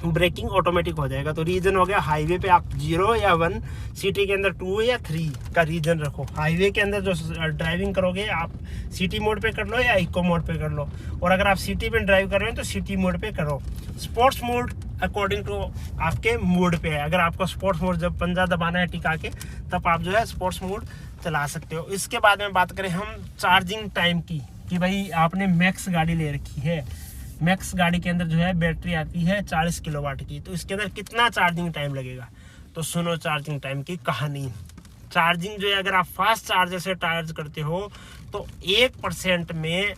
ब्रेकिंग ऑटोमेटिक हो जाएगा। तो रीजन हो गया हाईवे पे आप 0 या 1, सिटी के अंदर 2 या 3 का रीजन रखो। हाईवे के अंदर जो ड्राइविंग करोगे आप सिटी मोड पे कर लो या इको मोड पे कर लो, और अगर आप सिटी में ड्राइव कर रहे हो तो सिटी मोड पे करो। स्पोर्ट्स मोड अकॉर्डिंग टू आपके मूड पे है। अगर आपको स्पोर्ट्स मोड जब पंजा दबाना है टिका के, तब आप जो है स्पोर्ट्स मोड चला सकते हो। इसके बाद में बात करें हम चार्जिंग टाइम की, कि भाई आपने मैक्स गाड़ी ले रखी है, मैक्स गाड़ी के अंदर जो है बैटरी आती है 40 किलोवाट की, तो इसके अंदर कितना चार्जिंग टाइम लगेगा। तो सुनो चार्जिंग टाइम की कहानी। चार्जिंग जो है अगर आप फास्ट चार्जर से चार्ज करते हो तो 1% में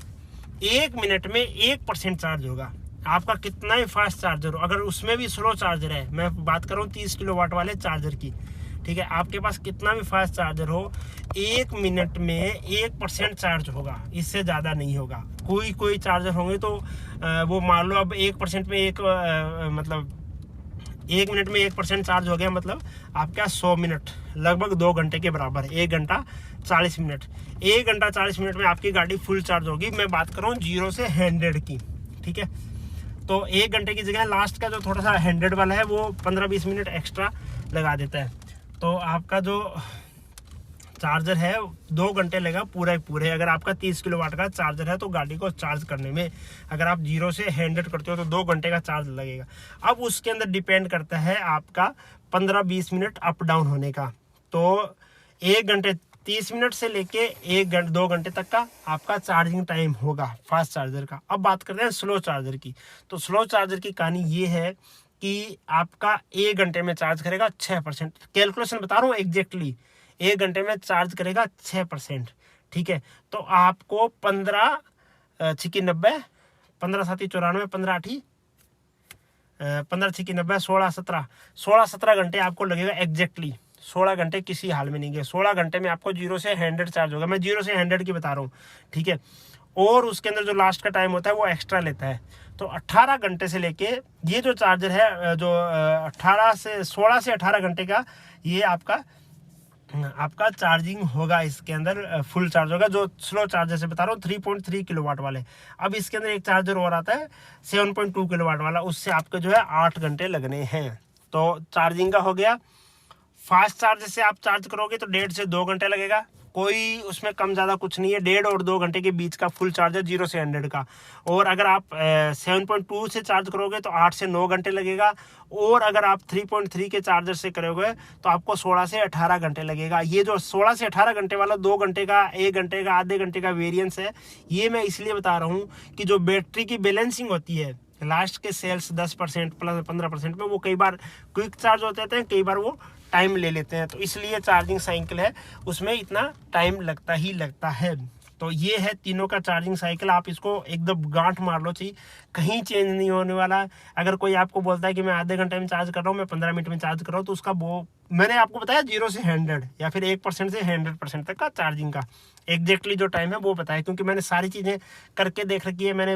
1 मिनट में 1% चार्ज होगा। आपका कितना ही फास्ट चार्जर हो, अगर उसमें भी स्लो चार्जर है, मैं बात कर रहा हूँ 30 किलोवाट वाले चार्जर की, ठीक है, आपके पास कितना भी फास्ट चार्जर हो, 1 मिनट में 1% चार्ज होगा, इससे ज़्यादा नहीं होगा। कोई चार्जर होंगे तो वो मान लो अब 1% में मतलब 1 मिनट में 1% चार्ज हो गया, मतलब आपका 100 मिनट लगभग 2 घंटे के बराबर, 1 घंटा 40 मिनट। 1 घंटा 40 मिनट में आपकी गाड़ी फुल चार्ज होगी। मैं बात कर रहा हूँ 0 से 100 की, ठीक है। तो 1 घंटे की जगह लास्ट का जो थोड़ा सा 100 वाला है वो 15-20 मिनट एक्स्ट्रा लगा देता है। तो आपका जो चार्जर है 2 घंटे लगेगा पूरे। अगर आपका 30 किलोवाट का चार्जर है तो गाड़ी को चार्ज करने में, अगर आप 0 से 100 करते हो तो 2 घंटे का चार्ज लगेगा। अब उसके अंदर डिपेंड करता है आपका 15-20 मिनट अप डाउन होने का। तो 1 घंटे 30 मिनट से लेके 2 घंटे तक का आपका चार्जिंग टाइम होगा फास्ट चार्जर का। अब बात करते हैं स्लो चार्जर की। तो स्लो चार्जर की कहानी ये है कि आपका 1 घंटे में चार्ज करेगा 6%। कैलकुलेशन बता रहा हूँ एग्जैक्टली, 1 घंटे में चार्ज करेगा 6%, ठीक है। तो आपको 15 छिकी 90, 15 7 94, 15 8 15 छिकी 90, 16 17 घंटे आपको लगेगा एग्जैक्टली। 16 घंटे किसी हाल में नहीं गए। 16 घंटे में आपको 0 से 100 चार्ज होगा। मैं 0 से 100 की बता रहा हूँ, ठीक है। और उसके अंदर जो लास्ट का टाइम होता है वो एक्स्ट्रा लेता है। तो 18 घंटे से लेके ये जो चार्जर है जो 16 से 18 घंटे का ये आपका चार्जिंग होगा। इसके अंदर फुल चार्ज होगा। जो स्लो चार्जर से बता रहा हूँ 3.3 किलोवाट वाले। अब इसके अंदर एक चार्जर और आता है 7.2 किलोवाट वाला, उससे आपके जो है 8 घंटे लगने हैं। तो चार्जिंग का हो गया। फास्ट चार्जर से आप चार्ज करोगे तो 1.5 से 2 घंटे लगेगा। कोई उसमें कम ज़्यादा कुछ नहीं है, 1.5 और 2 घंटे के बीच का फुल चार्जर 0 से 100 का। और अगर आप 7.2 से चार्ज करोगे तो 8 से 9 घंटे लगेगा। और अगर आप 3.3 के चार्जर से करोगे तो आपको 16 से 18 घंटे लगेगा। ये जो 16 से 18 घंटे वाला 2 घंटे का, 1 घंटे का, आधे घंटे का वेरियंस है, ये मैं इसलिए बता रहा हूँ कि जो बैटरी की बैलेंसिंग होती है, लास्ट के सेल्स 10% प्लस 15% में, वो कई बार क्विक चार्ज होते हैं, कई बार वो टाइम ले लेते हैं। तो इसलिए चार्जिंग साइकिल है उसमें इतना टाइम लगता ही लगता है। तो ये है तीनों का चार्जिंग साइकिल। आप इसको एकदम गांठ मार लो, चाहिए कहीं चेंज नहीं होने वाला। अगर कोई आपको बोलता है कि मैं आधे घंटे में चार्ज कर रहा हूँ, मैं 15 मिनट में चार्ज कर रहा हूँ, तो उसका वो मैंने आपको बताया 0 से 100 या फिर 1% से 100% तक का चार्जिंग का एग्जैक्टली जो टाइम है वो बताया, क्योंकि मैंने सारी चीज़ें करके देख रखी है। मैंने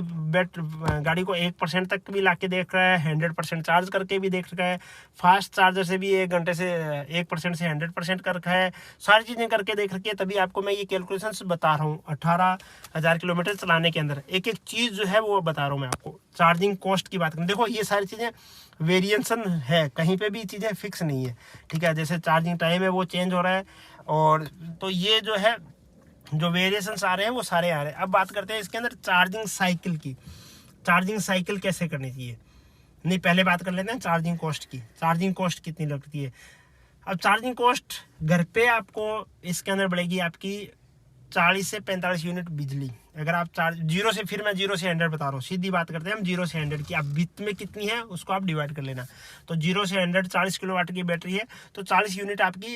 गाड़ी को 1% तक भी ला के देख रहा है, 100% चार्ज करके भी देख रखा है, फास्ट चार्जर से भी 1 घंटे से 1% से 100% कर रखा है, सारी चीज़ें करके देख रखी है। तभी आपको मैं ये कैलकुलेशन बता रहा हूँ। 18,000 किलोमीटर चलाने के अंदर एक एक चीज़ जो है वो बता रहा हूँ मैं आपको। चार्जिंग कॉस्ट की बात करें, देखो ये सारी चीज़ें वेरिएशन है, कहीं पे भी चीज़ें फिक्स नहीं है, ठीक है। जैसे चार्जिंग टाइम है वो चेंज हो रहा है, और तो ये जो है जो वेरिएशंस आ रहे हैं वो सारे आ रहे हैं। अब बात करते हैं इसके अंदर चार्जिंग साइकिल की। चार्जिंग साइकिल कैसे करनी चाहिए, नहीं पहले बात कर लेते हैं चार्जिंग कॉस्ट की। चार्जिंग कॉस्ट कितनी लगती है। अब चार्जिंग कॉस्ट घर पे आपको इसके अंदर बढ़ेगी आपकी 40 से 45 यूनिट बिजली। अगर आप चार्ज 0 से, फिर मैं 0 से 100 बता रहा हूँ, सीधी बात करते हैं हम 0 से 100 की। अब विथ में कितनी है उसको आप डिवाइड कर लेना। तो 0 से 100 40 किलोवाट की बैटरी है, तो 40 यूनिट आपकी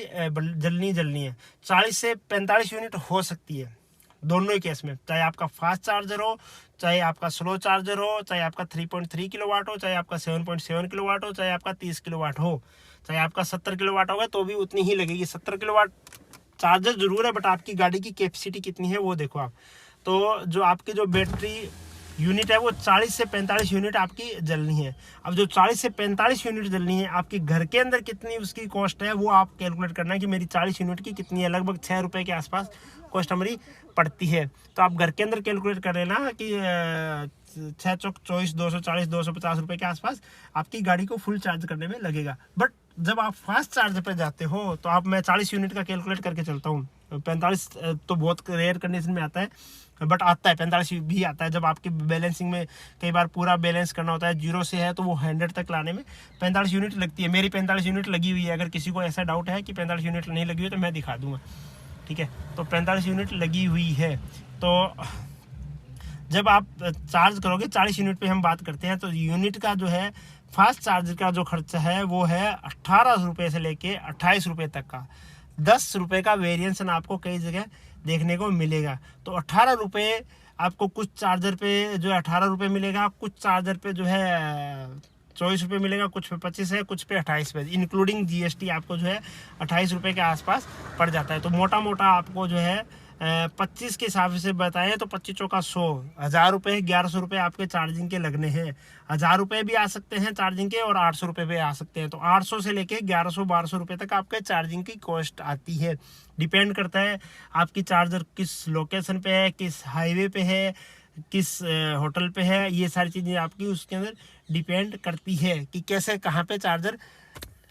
जलनी है। 40 से 45 यूनिट हो सकती है दोनों ही केस में, चाहे आपका फास्ट चार्जर हो, चाहे आपका स्लो चार्जर हो, चाहे आपका 3.3 किलोवाट हो, चाहे आपका 7.7 किलोवाट हो, चाहे आपका 30 किलोवाट हो, चाहे आपका 70 किलोवाट होगा तो भी उतनी ही लगेगी। 70 किलोवाट चार्जर जरूर है, बट आपकी गाड़ी की कैपेसिटी कितनी है वो देखो आप। तो जो आपकी जो बैटरी यूनिट है वो 40 से 45 यूनिट आपकी जलनी है। अब जो 40 से 45 यूनिट जलनी है, आपके घर के अंदर कितनी उसकी कॉस्ट है वो आप कैलकुलेट करना है कि मेरी 40 यूनिट की कितनी है। लगभग 6 रुपये के आसपास कॉस्ट हमारी पड़ती है। तो आप घर के अंदर कैलकुलेट कर लेना कि 6 चौक 24, 240, 250 रुपये के आसपास आपकी गाड़ी को फुल चार्ज करने में लगेगा। बट जब आप फास्ट चार्ज पे जाते हो तो मैं 40 यूनिट का कैलकुलेट करके चलता हूँ। 45 तो बहुत रेयर कंडीशन में आता है, बट आता है 45 भी आता है। जब आपकी बैलेंसिंग में कई बार पूरा बैलेंस करना होता है, 0 से है तो वो 100 तक लाने में 45 यूनिट लगती है। मेरी 45 यूनिट लगी हुई है। अगर किसी को ऐसा डाउट है कि 45 यूनिट नहीं लगी हुई तो मैं दिखा दूंगा, ठीक है। तो 45 यूनिट लगी हुई है। तो जब आप चार्ज करोगे 40 यूनिट पे हम बात करते हैं, तो यूनिट का जो है फास्ट चार्जर का जो खर्चा है वो है 18 रुपये से लेके 28 रुपये तक का। 10 रुपये का वेरिएंसन आपको कई जगह देखने को मिलेगा। तो 18 रुपये आपको कुछ चार्जर पे जो है 18 रुपये मिलेगा, कुछ चार्जर पे जो है 24 रुपये मिलेगा, कुछ पे 25 है, कुछ पे 28 रुपये, इंक्लूडिंग GST आपको जो है 28 रुपये के आसपास पड़ जाता है। तो मोटा मोटा आपको जो है 25 के हिसाब से बताएं तो 25 चौका 100, 1000 रुपये, 1100 रुपये आपके चार्जिंग के लगने हैं। 1000 रुपये भी आ सकते हैं चार्जिंग के और 800 रुपये भी आ सकते हैं। तो 800 से लेके 1100-1200 रुपये तक आपके चार्जिंग की कॉस्ट आती है। डिपेंड करता है आपकी चार्जर किस लोकेशन पे है, किस हाईवे पे है, किस होटल पे है। ये सारी चीज़ें आपकी उसके अंदर डिपेंड करती है कि कैसे कहाँ पे चार्जर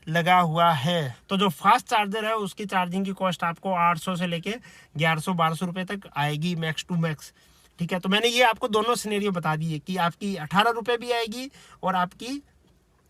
लगा हुआ है। तो जो फास्ट चार्जर है उसकी चार्जिंग की कॉस्ट आपको 800 से लेके 1100-1200 रुपये तक आएगी मैक्स टू मैक्स, ठीक है। तो मैंने ये आपको दोनों सिनेरियो बता दिए कि आपकी 18 रुपये भी आएगी और आपकी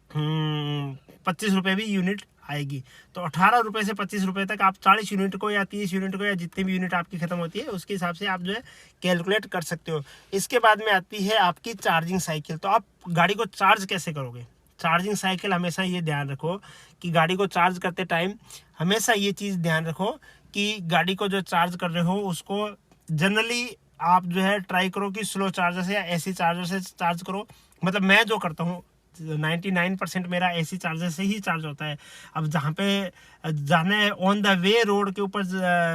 25 रुपये भी यूनिट आएगी। तो 18 रुपये से 25 रुपये तक आप 40 यूनिट को या 30 यूनिट को या जितनी भी यूनिट आपकी ख़त्म होती है उसके हिसाब से आप जो है कैलकुलेट कर सकते हो। इसके बाद में आती है आपकी चार्जिंग साइकिल। तो आप गाड़ी को चार्ज कैसे करोगे? चार्जिंग साइकिल हमेशा ये ध्यान रखो कि गाड़ी को चार्ज करते टाइम हमेशा ये चीज़ ध्यान रखो कि गाड़ी को जो चार्ज कर रहे हो उसको जनरली आप जो है ट्राई करो कि स्लो चार्जर से या AC चार्जर से चार्ज करो। मतलब मैं जो करता हूँ 99% मेरा AC चार्जर से ही चार्ज होता है। अब जहाँ पे जाना है ऑन द वे रोड के ऊपर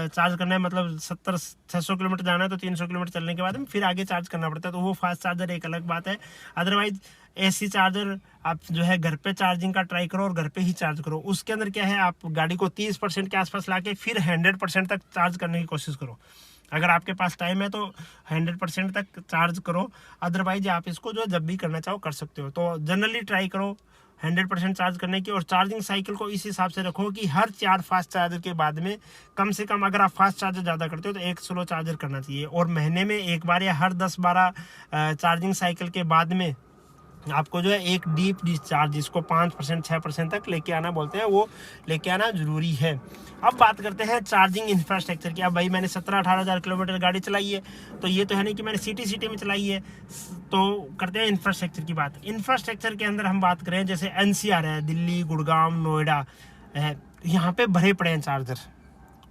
चार्ज करना है, मतलब 70-600 किलोमीटर जाना है तो 300 किलोमीटर चलने के बाद में फिर आगे चार्ज करना पड़ता है, तो वो फास्ट चार्जर एक अलग बात है। अदरवाइज AC चार्जर आप जो है घर पे चार्जिंग का ट्राई करो और घर पे ही चार्ज करो। उसके अंदर क्या है, आप गाड़ी को 30% के आसपास लाके फिर 100% तक चार्ज करने की कोशिश करो। अगर आपके पास टाइम है तो 100% तक चार्ज करो, अदरवाइज आप इसको जो जब भी करना चाहो कर सकते हो। तो जनरली ट्राई करो 100% चार्ज करने की। और चार्जिंग साइकिल को इस हिसाब से रखो कि हर 4 फास्ट चार्जर के बाद में कम से कम, अगर आप फास्ट चार्जर ज़्यादा करते हो तो एक स्लो चार्जर करना चाहिए। और महीने में एक बार या हर 10-12 चार्जिंग साइकिल के बाद में आपको जो है एक डीप डिस्चार्ज, जिसको 5% 6% तक लेके आना बोलते हैं, वो लेके आना ज़रूरी है। अब बात करते हैं चार्जिंग इंफ्रास्ट्रक्चर की। अब भाई मैंने 17-18 हज़ार किलोमीटर गाड़ी चलाई है, तो ये तो है नहीं कि मैंने सिटी में चलाई है। तो करते हैं इंफ्रास्ट्रक्चर की बात। इंफ्रास्ट्रक्चर के अंदर हम बात करें जैसे NCR है, दिल्ली, गुड़गांव, नोएडा है, यहाँ पे भरे पड़े हैं चार्जर।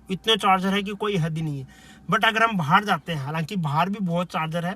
इतने चार्जर है कि कोई हद ही नहीं है। बट अगर हम बाहर जाते हैं, हालांकि बाहर भी बहुत चार्जर है,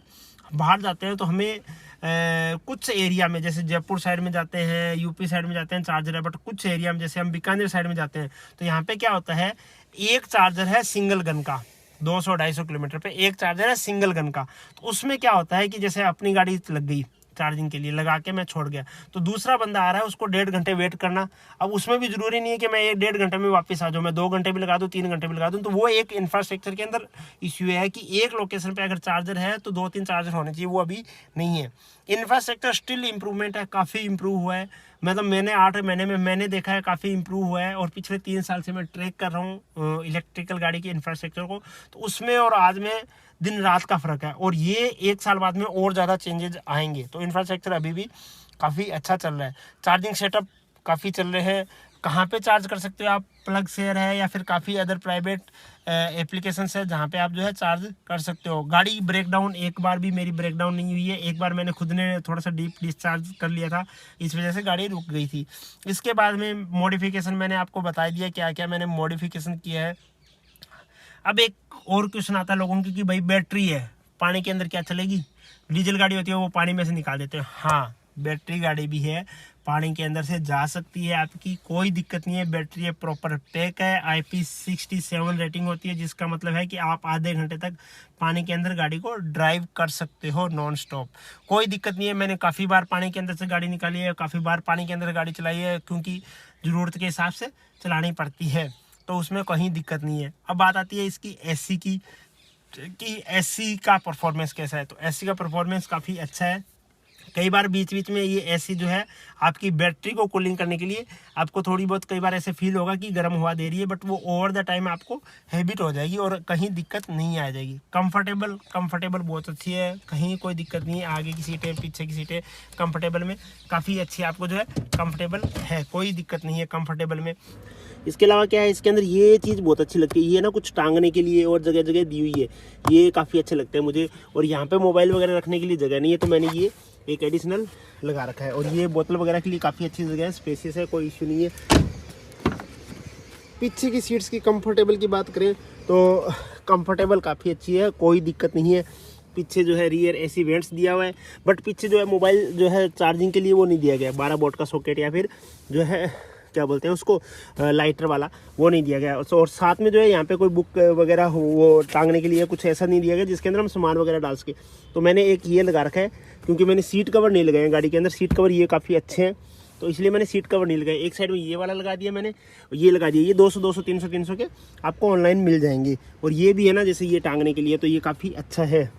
बाहर जाते हैं तो हमें कुछ एरिया में, जैसे जयपुर साइड में जाते हैं, यूपी साइड में जाते हैं चार्जर है, बट कुछ एरिया में जैसे हम बीकानेर साइड में जाते हैं तो यहाँ पे क्या होता है, एक चार्जर है सिंगल गन का, 200-250 किलोमीटर पे एक चार्जर है सिंगल गन का। तो उसमें क्या होता है कि जैसे अपनी गाड़ी लग गई चार्जिंग के लिए, लगा के मैं छोड़ गया, तो दूसरा बंदा आ रहा है, उसको 1.5 घंटे वेट करना। अब उसमें भी जरूरी नहीं है कि मैं 1.5 घंटे में वापस आ जाऊँ, मैं 2 घंटे भी लगा दूँ, 3 घंटे भी लगा दूँ। तो वो एक इंफ्रास्ट्रक्चर के अंदर इश्यू है कि एक लोकेशन पे अगर चार्जर है तो 2-3 चार्जर होने चाहिए, वो अभी नहीं है। इंफ्रास्ट्रक्चर स्टिल इम्प्रूवमेंट है, काफ़ी इम्प्रूव हुआ है। मतलब मैंने 8 महीने में मैंने देखा है काफ़ी इम्प्रूव हुआ है। और पिछले 3 साल से मैं ट्रैक कर रहा हूँ इलेक्ट्रिकल गाड़ी के इंफ्रास्ट्रक्चर को, तो उसमें और आज में दिन रात का फ़र्क है। और ये 1 साल बाद में और ज़्यादा चेंजेज आएंगे। तो इंफ्रास्ट्रक्चर अभी भी काफ़ी अच्छा चल रहा है। चार्जिंग सेटअप काफ़ी चल रहे हैं। कहाँ पे चार्ज कर सकते हो आप, प्लग शेयर है या फिर काफ़ी अदर प्राइवेट एप्लीकेशंस है जहाँ पे आप जो है चार्ज कर सकते हो। गाड़ी ब्रेकडाउन एक बार भी मेरी ब्रेकडाउन नहीं हुई है। एक बार मैंने खुद ने थोड़ा सा डीप डिस्चार्ज कर लिया था, इस वजह से गाड़ी रुक गई थी। इसके बाद में मॉडिफिकेशन मैंने आपको बता दिया क्या क्या मैंने मॉडिफिकेशन किया है। अब एक और क्वेश्चन आता है लोगों की कि भाई बैटरी है, पानी के अंदर क्या चलेगी? डीजल गाड़ी होती है वो पानी में से निकाल देते हैं। हाँ, बैटरी गाड़ी भी है, पानी के अंदर से जा सकती है, आपकी कोई दिक्कत नहीं है। बैटरी है प्रॉपर पैक है, IP67 रेटिंग होती है, जिसका मतलब है कि आप आधे घंटे तक पानी के अंदर गाड़ी को ड्राइव कर सकते हो नॉन स्टॉप, कोई दिक्कत नहीं है। मैंने काफ़ी बार पानी के अंदर से गाड़ी निकाली है, काफ़ी बार पानी के अंदर गाड़ी चलाई है, क्योंकि ज़रूरत के हिसाब से चलानी पड़ती है, तो उसमें कहीं दिक्कत नहीं है। अब बात आती है इसकी एसी की, कि एसी का परफॉर्मेंस कैसा है। तो एसी का परफॉर्मेंस काफ़ी अच्छा है। कई बार बीच बीच में ये एसी जो है आपकी बैटरी को कूलिंग करने के लिए आपको थोड़ी बहुत कई बार ऐसे फील होगा कि गर्म हवा दे रही है, बट वो ओवर द टाइम आपको हैबिट हो जाएगी और कहीं दिक्कत नहीं आ जाएगी। कंफर्टेबल बहुत अच्छी है, कहीं कोई दिक्कत नहीं है। आगे की सीटें, पीछे की सीटें कंफर्टेबल में काफ़ी अच्छी, आपको जो है कंफर्टेबल है, कोई दिक्कत नहीं है कंफर्टेबल में। इसके अलावा क्या है, इसके अंदर ये चीज़ बहुत अच्छी लगती है, ये ना कुछ टांगने के लिए और जगह जगह दी हुई है, ये काफ़ी अच्छे लगते हैं मुझे। और यहाँ पे मोबाइल वगैरह रखने के लिए जगह नहीं है, तो मैंने ये एक एडिशनल लगा रखा है। और ये बोतल वगैरह के लिए काफ़ी अच्छी जगह है, स्पेसियस है, कोई इशू नहीं है। पीछे की सीट्स की कंफर्टेबल की बात करें तो कंफर्टेबल काफ़ी अच्छी है, कोई दिक्कत नहीं है। पीछे जो है रियर एसी वेंट्स दिया हुआ है, बट पीछे जो है मोबाइल जो है चार्जिंग के लिए वो नहीं दिया गया, 12 वोल्ट का सॉकेट या फिर जो है क्या बोलते हैं उसको लाइटर वाला, वो नहीं दिया गया। और साथ में जो है यहाँ पे कोई बुक वगैरह वो टांगने के लिए कुछ ऐसा नहीं दिया गया जिसके अंदर हम सामान वगैरह डाल सके। तो मैंने एक ये लगा रखा है, क्योंकि मैंने सीट कवर नहीं लगाए गाड़ी के अंदर, सीट कवर ये काफ़ी अच्छे हैं, तो इसलिए मैंने सीट कवर नहीं लगाए। एक साइड में ये वाला लगा दिया मैंने, ये लगा दिया, ये 200 300 के आपको ऑनलाइन मिल जाएंगे। और ये भी है ना जैसे ये टांगने के लिए, तो ये काफ़ी अच्छा है।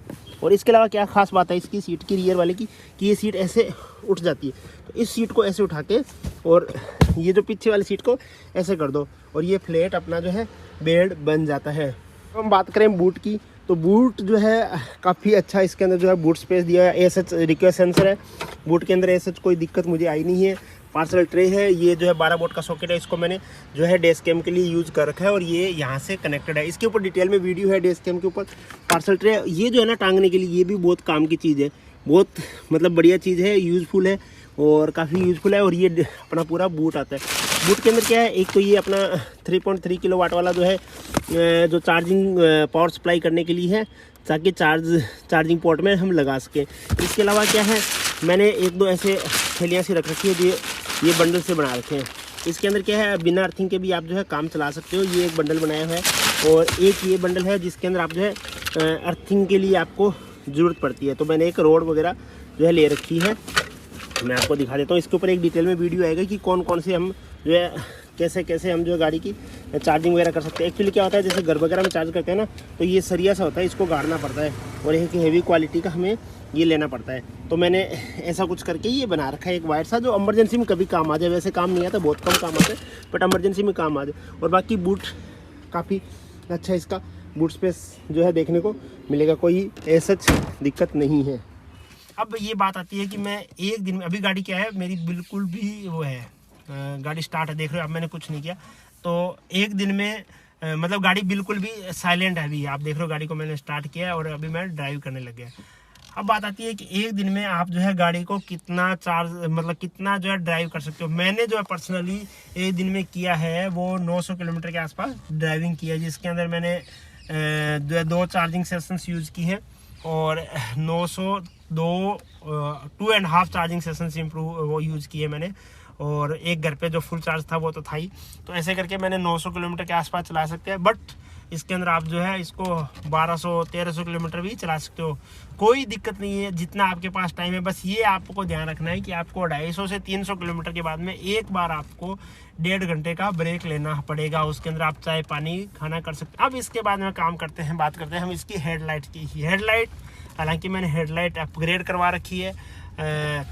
और इसके अलावा क्या खास बात है इसकी सीट की, रियर वाले की, कि ये सीट ऐसे उठ जाती है। तो इस सीट को ऐसे उठा के और ये जो पीछे वाली सीट को ऐसे कर दो और ये फ्लैट अपना जो है बेड बन जाता है। तो हम बात करें बूट की, तो बूट जो है काफ़ी अच्छा, इसके अंदर जो है बूट स्पेस दिया है, एसएच रिक्वेस्ट सेंसर है बूट के अंदर, एसएच कोई दिक्कत मुझे आई नहीं है। पार्सल ट्रे है, ये जो है 12 वोल्ट का सॉकेट है, इसको मैंने जो है डैश कैम के लिए यूज़ कर रखा है और ये यहाँ से कनेक्टेड है। इसके ऊपर डिटेल में वीडियो है डैश कैम के ऊपर। पार्सल ट्रे ये जो है ना टांगने के लिए, ये भी बहुत काम की चीज़ है, बहुत मतलब बढ़िया चीज़ है, यूज़फुल है और काफ़ी यूज़फुल है। और ये अपना पूरा बूट आता है। बूट के अंदर क्या है, एक तो ये अपना 3.3 किलोवाट वाला जो है जो चार्जिंग पावर सप्लाई करने के लिए है, ताकि चार्जिंग पोर्ट में हम लगा सकें। इसके अलावा क्या है, मैंने एक दो ऐसे थैलियाँ सी रख रखी है जो ये बंडल से बना रखे हैं। इसके अंदर क्या है, बिना अर्थिंग के भी आप जो है काम चला सकते हो। ये एक बंडल बनाया हुआ है और एक ये बंडल है जिसके अंदर आप जो है अर्थिंग के लिए आपको ज़रूरत पड़ती है। तो मैंने एक रोड वगैरह जो है ले रखी है, मैं आपको दिखा देता हूँ। इसके ऊपर एक डिटेल में वीडियो आएगा कि कौन कौन से हम जो है कैसे हम जो है गाड़ी की चार्जिंग वगैरह कर सकते हैं। एक्चुअली क्या होता है, जैसे घर वगैरह में चार्ज करते हैं ना, तो ये सरिया सा होता है, इसको गाड़ना पड़ता है और एक हेवी क्वालिटी का हमें ये लेना पड़ता है। तो मैंने ऐसा कुछ करके ये बना रखा है एक वायर सा, जो इमरजेंसी में कभी काम आ जाए। वैसे काम नहीं आता, बहुत कम काम आता है, बट इमरजेंसी में काम आ जाए। और बाकी बूट काफ़ी अच्छा है, इसका बूट स्पेस जो है देखने को मिलेगा, कोई ऐसा दिक्कत नहीं है। अब ये बात आती है कि मैं एक दिन में, अभी गाड़ी क्या है मेरी बिल्कुल भी वो है, गाड़ी स्टार्ट है, देख रहे हो, अब मैंने कुछ नहीं किया। तो एक दिन में मतलब गाड़ी बिल्कुल भी साइलेंट है अभी, आप देख रहे हो गाड़ी को मैंने स्टार्ट किया और अभी मैं ड्राइव करने लग गया। अब बात आती है कि एक दिन में आप जो है गाड़ी को कितना कितना जो है ड्राइव कर सकते हो। मैंने जो है पर्सनली एक दिन में किया है वो 900 किलोमीटर के आसपास ड्राइविंग किया है, जिसके अंदर मैंने 2 चार्जिंग सेशंस यूज़ की हैं और 2.5 चार्जिंग सेशंस इम्प्रूव वो यूज़ किए मैंने, और एक घर पे जो फुल चार्ज था वो तो था ही। तो ऐसे करके मैंने 900 किलोमीटर के आसपास चला सकते हैं, बट इसके अंदर आप जो है इसको 1200-1300 किलोमीटर भी चला सकते हो, कोई दिक्कत नहीं है, जितना आपके पास टाइम है। बस ये आपको ध्यान रखना है कि आपको 250 से 300 किलोमीटर के बाद में एक बार आपको 1.5 घंटे का ब्रेक लेना पड़ेगा। उसके अंदर आप चाय पानी खाना कर सकते हैं। अब इसके बाद में बात करते हैं हम इसकी हेडलाइट की। हेडलाइट हालांकि मैंने हेडलाइट अपग्रेड करवा रखी है,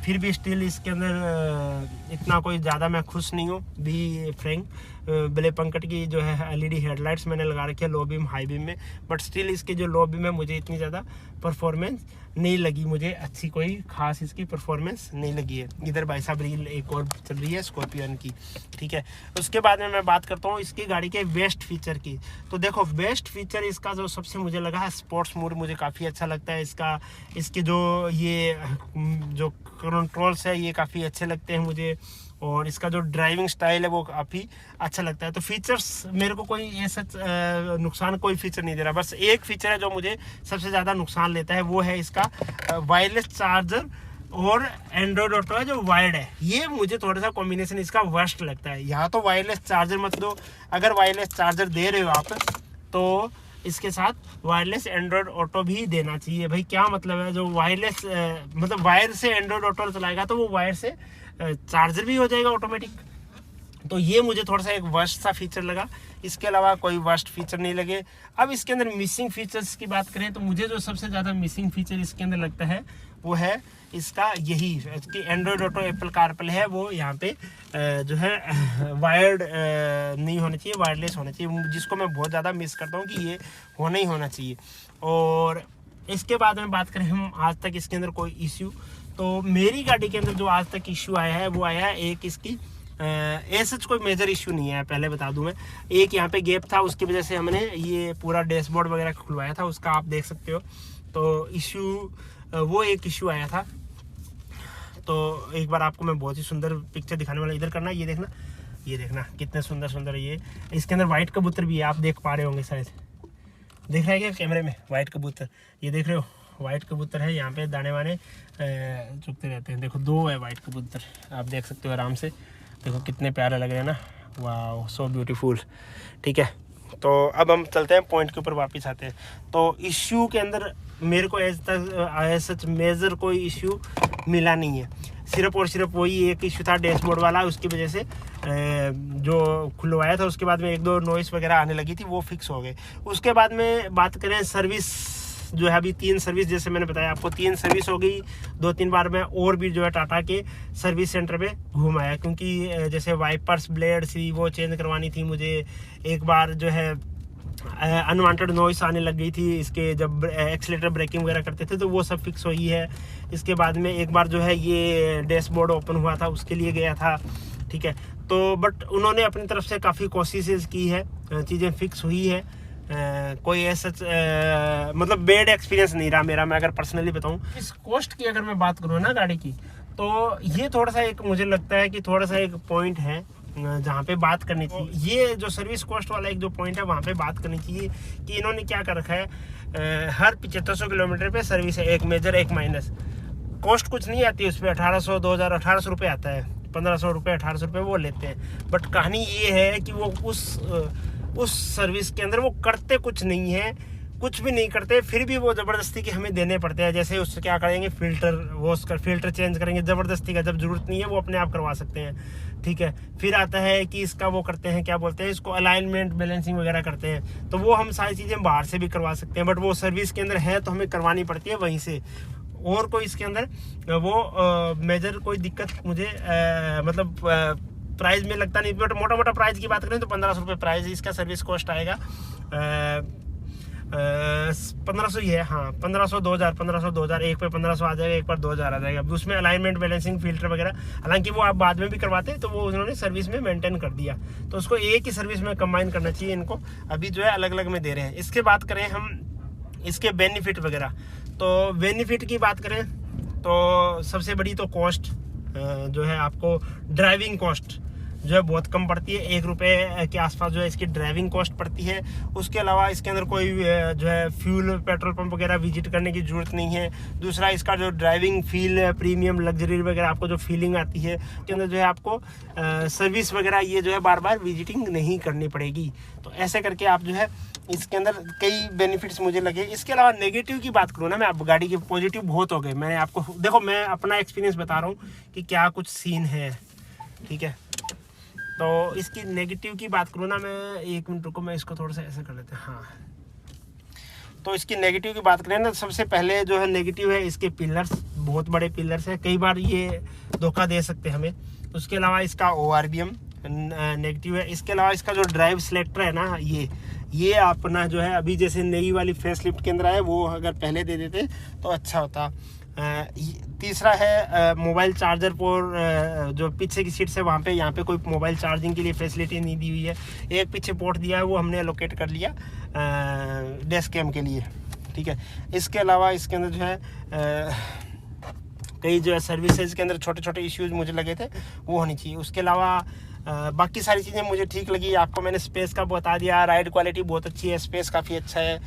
फिर भी स्टिल इसके अंदर इतना कोई ज़्यादा मैं खुश नहीं हूँ। बी फ्रैंक ब्ले पंकट की जो है LED हेडलाइट्स मैंने लगा रखी है लो बीम हाई बीम में, बट स्टिल इसके जो लो बीम है मुझे इतनी ज़्यादा परफॉर्मेंस नहीं लगी, मुझे अच्छी कोई खास इसकी परफॉर्मेंस नहीं लगी है। इधर भाई साहब रील एक और चल रही है स्कॉर्पियन की, ठीक है। उसके बाद में मैं बात करता हूँ इसकी गाड़ी के बेस्ट फीचर की। तो देखो बेस्ट फीचर इसका जो सबसे मुझे लगा है स्पोर्ट्स मोड, मुझे काफ़ी अच्छा लगता है इसके जो ये जो कंट्रोल्स है ये काफ़ी अच्छे लगते हैं मुझे, और इसका जो ड्राइविंग स्टाइल है वो काफ़ी अच्छा लगता है। तो फीचर्स मेरे को कोई ऐसा नुकसान कोई फीचर नहीं दे रहा। बस एक फीचर है जो मुझे सबसे ज़्यादा नुकसान लेता है, वो है इसका वायरलेस चार्जर और एंड्रॉयड ऑटो है जो वायर्ड है, ये मुझे थोड़ा सा कॉम्बिनेशन इसका वर्स्ट लगता है। यहाँ तो वायरलेस चार्जर मत दो, अगर वायरलेस चार्जर दे रहे हो आप तो इसके साथ वायरलेस एंड्रॉयड ऑटो भी देना चाहिए। भाई क्या मतलब है, जो वायरलेस मतलब वायर से एंड्रॉयड ऑटो चलाएगा तो वो वायर से चार्जर भी हो जाएगा ऑटोमेटिक। तो ये मुझे थोड़ा सा एक वर्स्ट सा फीचर लगा, इसके अलावा कोई वर्स्ट फीचर नहीं लगे। अब इसके अंदर मिसिंग फीचर्स की बात करें तो मुझे जो सबसे ज़्यादा मिसिंग फीचर इसके अंदर लगता है वो है इसका यही कि एंड्रॉयड ऑटो एप्पल कारप्ले है वो यहाँ पे जो है वायर्ड नहीं होना चाहिए, वायरलेस होना चाहिए, जिसको मैं बहुत ज़्यादा मिस करता हूँ कि ये होना ही होना चाहिए। और इसके बाद में बात करें हम आज तक इसके अंदर कोई इश्यू, तो मेरी गाड़ी के अंदर जो आज तक इश्यू आया है वो आया है एक इसकी ऐसा कोई मेजर इशू नहीं है, पहले बता दूं मैं। एक यहाँ पे गैप था, उसकी वजह से हमने ये पूरा डैशबोर्ड वगैरह खुलवाया था, उसका आप देख सकते हो। तो इशू वो एक इशू आया था। तो एक बार आपको मैं बहुत ही सुंदर पिक्चर दिखाने वाला, इधर करना, ये देखना, ये देखना कितने सुंदर सुंदर ये इसके अंदर वाइट कबूतर भी है, आप देख पा रहे होंगे शायद, देख रहे हैं क्या कैमरे में वाइट कबूतर, ये देख रहे हो वाइट कबूतर है, यहाँ पे दाने वाने चुगते रहते हैं। देखो 2 है वाइट कबूतर, आप देख सकते हो आराम से, देखो कितने प्यारे लग रहे हैं ना, वाह सो ब्यूटीफुल। ठीक है, तो अब हम चलते हैं पॉइंट के ऊपर वापस आते हैं। तो इश्यू के अंदर मेरे को सच मेजर कोई इश्यू मिला नहीं है, सिर्फ और सिर्फ वही एक इश्यू था डैशबोर्ड वाला, उसकी वजह से जो खुलवाया था उसके बाद में 1-2 नॉइस वगैरह आने लगी थी, वो फिक्स हो गए। उसके बाद में बात करें सर्विस जो है, अभी 3 सर्विस, जैसे मैंने बताया आपको 3 सर्विस हो गई, 2-3 बार मैं और भी जो है टाटा के सर्विस सेंटर पे घूम आया, क्योंकि जैसे वाइपर्स ब्लेड थी वो चेंज करवानी थी मुझे। एक बार जो है अनवांटेड नॉइस आने लग गई थी इसके, जब एक्सीलेटर ब्रेकिंग वगैरह करते थे, तो वो सब फिक्स हुई है। इसके बाद में एक बार जो है ये डैशबोर्ड ओपन हुआ था, उसके लिए गया था। ठीक है, तो बट उन्होंने अपनी तरफ से काफ़ी कोशिशें की है, चीज़ें फिक्स हुई है। कोई ऐसा मतलब बेड एक्सपीरियंस नहीं रहा मेरा, मैं अगर पर्सनली बताऊं। इस कॉस्ट की अगर मैं बात करूँ ना गाड़ी की, तो ये थोड़ा सा एक मुझे लगता है कि थोड़ा सा एक पॉइंट है जहाँ पे बात करनी चाहिए। ये जो सर्विस कॉस्ट वाला एक जो पॉइंट है वहाँ पे बात करनी चाहिए कि इन्होंने क्या कर रखा है, हर 7500 किलोमीटर पे सर्विस है, एक मेजर एक माइनस। कॉस्ट कुछ नहीं आती उस पर, 1800 2000 1800 रुपये आता है, 1500 रुपये 1800 रुपये वो लेते हैं। बट कहानी ये है कि वो उस सर्विस के अंदर वो करते कुछ नहीं है, कुछ भी नहीं करते, फिर भी वो ज़बरदस्ती के हमें देने पड़ते हैं। जैसे उससे क्या करेंगे, फिल्टर चेंज करेंगे ज़बरदस्ती का, जब ज़रूरत नहीं है वो अपने आप करवा सकते हैं। ठीक है, फिर आता है कि इसका वो करते हैं, क्या बोलते हैं इसको, अलाइनमेंट बैलेंसिंग वगैरह करते हैं, तो वो हम सारी चीज़ें बाहर से भी करवा सकते हैं, बट वो सर्विस के अंदर है तो हमें करवानी पड़ती है वहीं से। और कोई इसके अंदर वो मेजर कोई दिक्कत मुझे मतलब प्राइस में लगता नहीं। बट मोटा मोटा प्राइस की बात करें तो 1500 रुपये प्राइस इसका सर्विस कॉस्ट आएगा। 1500 ही है, हाँ 1500 2000 1500 2000, एक पे 1500 आ जाएगा, एक पर 2000 आ जाएगा। उसमें अलाइनमेंट बैलेंसिंग फिल्टर वगैरह, हालांकि वो आप बाद में भी करवाते हैं, तो वो उन्होंने सर्विस में मेंटेन कर दिया, तो उसको एक ही सर्विस में कंबाइन करना चाहिए इनको। अभी जो है अलग अलग में दे रहे हैं। इसके बात करें हम इसके बेनिफिट वगैरह, तो बेनिफिट की बात करें तो सबसे बड़ी तो कॉस्ट जो है आपको ड्राइविंग कॉस्ट जो है बहुत कम पड़ती है, 1 रुपये के आसपास जो है इसकी ड्राइविंग कॉस्ट पड़ती है। उसके अलावा इसके अंदर कोई जो है फ्यूल पेट्रोल पंप वगैरह विजिट करने की ज़रूरत नहीं है। दूसरा, इसका जो ड्राइविंग फील प्रीमियम लग्जरी वगैरह आपको जो फीलिंग आती है, उसके अंदर जो है आपको सर्विस वगैरह ये जो है बार बार विजिटिंग नहीं करनी पड़ेगी। तो ऐसे करके आप जो है इसके अंदर कई बेनिफिट्स मुझे लगे। इसके अलावा नेगेटिव की बात करूँ ना मैं, आप गाड़ी के पॉजिटिव बहुत हो गए। मैंने आपको देखो, मैं अपना एक्सपीरियंस बता रहा हूँ कि क्या कुछ सीन है। ठीक है, तो इसकी नेगेटिव की बात करूँ ना मैं, 1 मिनट रुको, मैं इसको थोड़ा सा ऐसे कर लेते हैं। हाँ, तो इसकी नेगेटिव की बात करें ना, सबसे पहले जो है नेगेटिव है इसके पिलर्स, बहुत बड़े पिलर्स हैं, कई बार ये धोखा दे सकते हैं हमें। उसके अलावा इसका ORBM नेगेटिव है। इसके अलावा इसका जो ड्राइव सिलेक्टर है ना, ये अपना जो है अभी जैसे नई वाली फेस लिफ्ट के अंदर है, वो अगर पहले दे देते तो अच्छा होता। तीसरा है मोबाइल चार्जर पर जो पीछे की सीट है वहाँ पे, यहाँ पे कोई मोबाइल चार्जिंग के लिए फैसिलिटी नहीं दी हुई है। एक पीछे पोर्ट दिया है, वो हमने एलोकेट कर लिया डेस्क कैम के लिए। ठीक है, इसके अलावा इसके अंदर जो है कई जो है सर्विसेज के अंदर छोटे छोटे इश्यूज मुझे लगे थे, वो होनी चाहिए। उसके अलावा बाकी सारी चीज़ें मुझे ठीक लगी। आपको मैंने स्पेस का बता दिया, राइड क्वालिटी बहुत अच्छी है, स्पेस काफ़ी अच्छा है।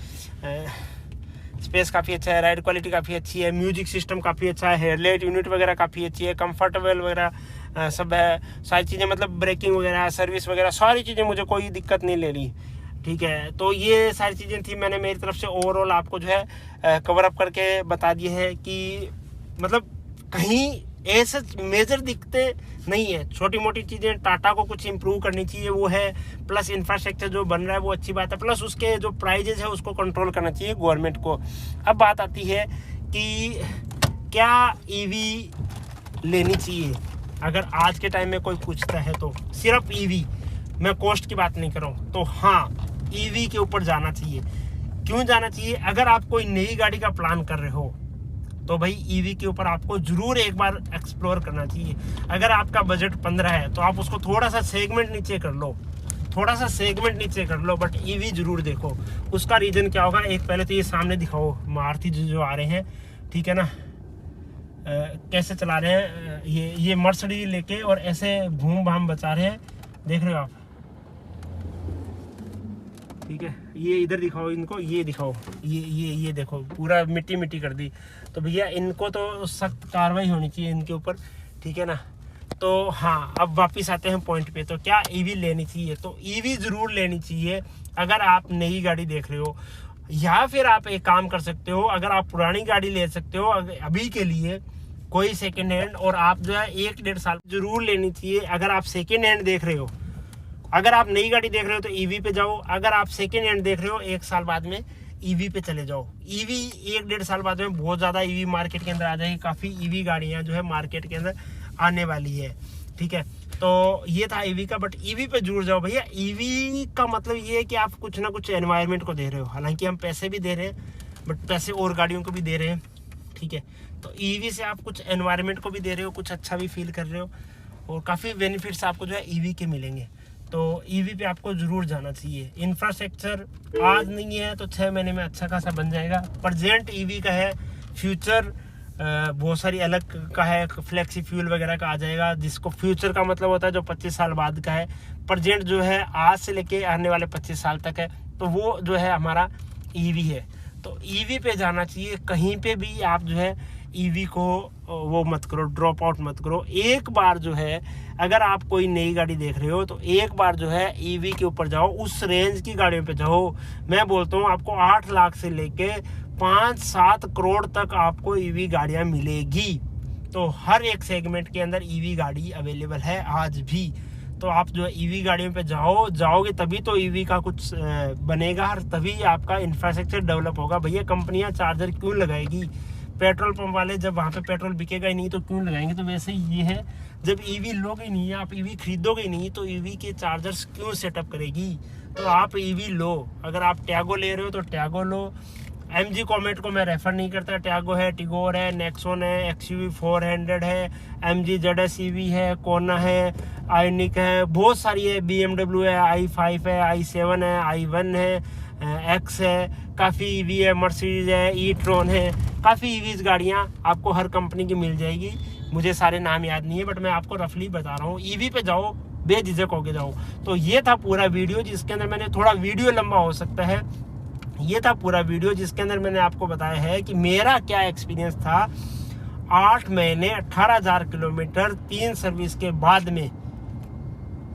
स्पेस काफ़ी अच्छा है, राइड क्वालिटी काफ़ी अच्छी है, म्यूजिक सिस्टम काफ़ी अच्छा है, हेडलाइट यूनिट वगैरह काफ़ी अच्छी है, कंफर्टेबल वगैरह सब है, सारी चीज़ें मतलब ब्रेकिंग वगैरह, सर्विस वगैरह, सारी चीज़ें मुझे कोई दिक्कत नहीं ले रही। ठीक है, तो ये सारी चीज़ें थी, मैंने मेरी तरफ से ओवरऑल आपको जो है कवर अप करके बता दिए है कि मतलब कहीं ऐसे मेजर दिखते नहीं है, छोटी मोटी चीज़ें टाटा को कुछ इम्प्रूव करनी चाहिए वो है, प्लस इंफ्रास्ट्रक्चर जो बन रहा है वो अच्छी बात है, प्लस उसके जो प्राइजेज है उसको कंट्रोल करना चाहिए गवर्नमेंट को। अब बात आती है कि क्या ईवी लेनी चाहिए, अगर आज के टाइम में कोई पूछता है तो सिर्फ ईवी, मैं कॉस्ट की बात नहीं कर रहा हूँ, तो हाँ ईवी के ऊपर जाना चाहिए। क्यों जाना चाहिए? अगर आप कोई नई गाड़ी का प्लान कर रहे हो तो भाई ईवी के ऊपर आपको जरूर एक बार एक्सप्लोर करना चाहिए। अगर आपका बजट 15 है तो आप उसको थोड़ा सा सेगमेंट नीचे कर लो, थोड़ा सा सेगमेंट नीचे कर लो, बट ईवी जरूर देखो। उसका रीज़न क्या होगा, एक पहले तो ये सामने दिखाओ मारुति जो आ रहे हैं, ठीक है ना, कैसे चला रहे हैं, ये मर्सिडीज लेके और ऐसे घूम भाम बचा रहे हैं, देख रहे हो आप, ठीक है। ये इधर दिखाओ इनको, ये दिखाओ, ये देखो पूरा मिट्टी मिट्टी कर दी, तो भैया इनको तो सख्त कार्रवाई होनी चाहिए इनके ऊपर, ठीक है ना। तो हाँ, अब वापस आते हैं पॉइंट पे, तो क्या ईवी लेनी चाहिए? तो ईवी ज़रूर लेनी चाहिए अगर आप नई गाड़ी देख रहे हो, या फिर आप एक काम कर सकते हो, अगर आप पुरानी गाड़ी ले सकते हो अभी के लिए कोई सेकेंड हैंड, और आप जो है 1-1.5 साल जरूर लेनी चाहिए। अगर आप सेकेंड हैंड देख रहे हो, अगर आप नई गाड़ी देख रहे हो तो ईवी पे जाओ, अगर आप सेकेंड हैंड देख रहे हो 1 साल बाद में ईवी पे चले जाओ। ईवी 1-1.5 साल बाद में बहुत ज़्यादा ईवी मार्केट के अंदर आ जाएगी, काफ़ी ईवी गाड़ियाँ जो है मार्केट के अंदर आने वाली है, ठीक है। तो ये था ईवी का, बट ईवी पे जुड़ जाओ भैया। ईवी का मतलब ये है कि आप कुछ ना कुछ एनवायरनमेंट को दे रहे हो, हालांकि हम पैसे भी दे रहे हैं, बट पैसे और गाड़ियों को भी दे रहे हैं, ठीक है। तो ईवी से आप कुछ एनवायरनमेंट को भी दे रहे हो, कुछ अच्छा भी फील कर रहे हो, और काफ़ी बेनिफिट्स आपको जो है ईवी के मिलेंगे। तो ईवी पे आपको ज़रूर जाना चाहिए। इंफ्रास्ट्रक्चर आज नहीं है तो 6 महीने में अच्छा खासा बन जाएगा। प्रेजेंट ईवी का है, फ्यूचर बहुत सारी अलग का है, फ्लेक्सी फ्यूल वगैरह का आ जाएगा, जिसको फ्यूचर का मतलब होता है जो 25 साल बाद का है। प्रेजेंट जो है आज से लेके आने वाले 25 साल तक है, तो वो जो है हमारा ईवी है। तो ईवी पे जाना चाहिए। कहीं पे भी आप जो है ईवी को वो मत करो, ड्रॉप आउट मत करो। एक बार जो है अगर आप कोई नई गाड़ी देख रहे हो तो एक बार जो है ईवी के ऊपर जाओ, उस रेंज की गाड़ियों पे जाओ। मैं बोलता हूँ आपको 8 लाख से लेके 5-7 करोड़ तक आपको ईवी गाड़ियाँ मिलेगी। तो हर एक सेगमेंट के अंदर ईवी गाड़ी अवेलेबल है आज भी। तो आप जो है ईवी गाड़ियों पे जाओगे तभी तो ईवी का कुछ बनेगा, और तभी आपका इंफ्रास्ट्रक्चर डेवलप होगा। भैया कंपनियां चार्जर क्यों लगाएगी? पेट्रोल पंप वाले जब वहाँ पे पेट्रोल बिकेगा ही नहीं तो क्यों लगाएंगे? तो वैसे ही ये है, जब ईवी लोगे ही नहीं, आप ईवी खरीदोगे ही नहीं, तो ईवी के चार्जर्स क्यों सेटअप करेगी? तो आप ईवी लो। अगर आप टैगो ले रहे हो तो टैगो लो। MG कॉमेट को मैं रेफर नहीं करता। टैगो है, टिगोर है, नेक्सॉन है, XUV 400 है, MG ZS EV है, कोना है, आइनिक है, बहुत सारी है, BMW है, i5 है, i7 है, i1 है, X है, काफ़ी EV है, मर्सिडीज है, ई-ट्रॉन है, काफ़ी EVs गाड़ियाँ आपको हर कंपनी की मिल जाएगी। मुझे सारे नाम याद नहीं है, बट मैं आपको रफली बता रहा हूँ। EV पे जाओ, बेझिझक होके जाओ। तो ये था पूरा वीडियो, जिसके अंदर मैंने थोड़ा वीडियो लंबा हो सकता है, ये था पूरा वीडियो जिसके अंदर मैंने आपको बताया है कि मेरा क्या एक्सपीरियंस था 8 महीने 18,000 किलोमीटर 3 सर्विस के बाद में।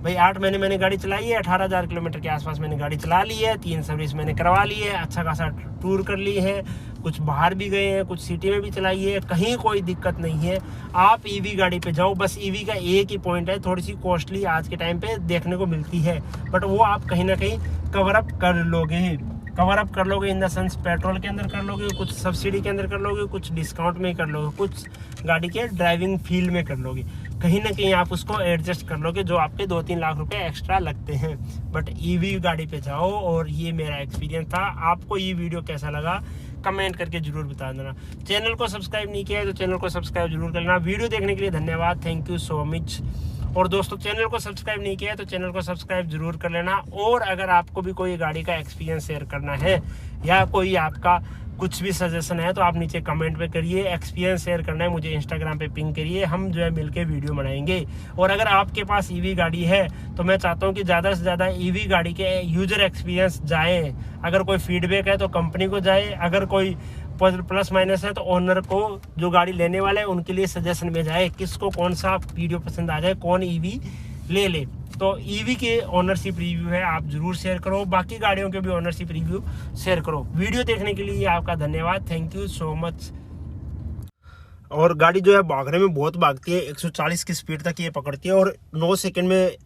भाई 8 महीने मैंने गाड़ी चलाई है, 18,000 किलोमीटर के आसपास मैंने गाड़ी चला ली है, 3 सर्विस मैंने करवा ली है, अच्छा खासा टूर कर ली है, कुछ बाहर भी गए हैं, कुछ सिटी में भी चलाई है, कहीं कोई दिक्कत नहीं है। आप ईवी गाड़ी पे जाओ। बस ईवी का एक ही पॉइंट है, थोड़ी सी कॉस्टली आज के टाइम पे देखने को मिलती है, बट वो आप कहीं ना कहीं कवर अप कर लोगे इन द सेंस पेट्रोल के अंदर कर लोगे, कुछ सब्सिडी के अंदर कर लोगे, कुछ डिस्काउंट में कर लोगे, कुछ गाड़ी के ड्राइविंग फील्ड में कर लोगे, कहीं ना कहीं आप उसको एडजस्ट कर लोगे, जो आपके 2-3 लाख रुपए एक्स्ट्रा लगते हैं। बट ईवी गाड़ी पे जाओ। और ये मेरा एक्सपीरियंस था। आपको ये वीडियो कैसा लगा कमेंट करके जरूर बता देना। चैनल को सब्सक्राइब नहीं किया है तो चैनल को सब्सक्राइब जरूर कर लेना। वीडियो देखने के लिए धन्यवाद, थैंक यू सो मच। और दोस्तों चैनल को सब्सक्राइब नहीं किया है तो चैनल को सब्सक्राइब जरूर कर लेना। और अगर आपको भी कोई गाड़ी का एक्सपीरियंस शेयर करना है या कोई आपका कुछ भी सजेशन है तो आप नीचे कमेंट पे करिए। एक्सपीरियंस शेयर करना है मुझे इंस्टाग्राम पे पिंग करिए, हम जो है मिलके वीडियो बनाएंगे। और अगर आपके पास ईवी गाड़ी है तो मैं चाहता हूँ कि ज़्यादा से ज़्यादा ईवी गाड़ी के यूजर एक्सपीरियंस जाए। अगर कोई फीडबैक है तो कंपनी को जाए, अगर कोई प्लस माइनस है तो ओनर को, जो गाड़ी लेने वाले हैं उनके लिए सजेशन में जाए, किसको कौन सा वीडियो पसंद आ जाए, कौन ईवी ले। तो ईवी के ओनरशिप रिव्यू है, आप जरूर शेयर करो। बाकी गाड़ियों के भी ओनरशिप रिव्यू शेयर करो। वीडियो देखने के लिए आपका धन्यवाद, थैंक यू सो मच। और गाड़ी जो है भागने में बहुत भागती है, 140 की स्पीड तक ये पकड़ती है और 9 सेकंड में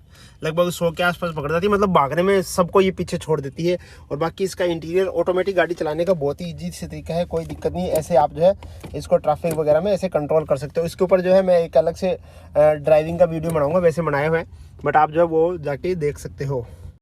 लगभग 100 के आसपास पकड़ जाती है। मतलब भागने में सबको ये पीछे छोड़ देती है। और बाकी इसका इंटीरियर ऑटोमेटिक गाड़ी चलाने का बहुत ही ईजी से तरीका है, कोई दिक्कत नहीं। ऐसे आप जो है इसको ट्रैफिक वगैरह में ऐसे कंट्रोल कर सकते हो। इसके ऊपर जो है मैं एक अलग से ड्राइविंग का वीडियो बनाऊंगा, वैसे बनाए हुए हैं, बट आप जो है वो जाके देख सकते हो।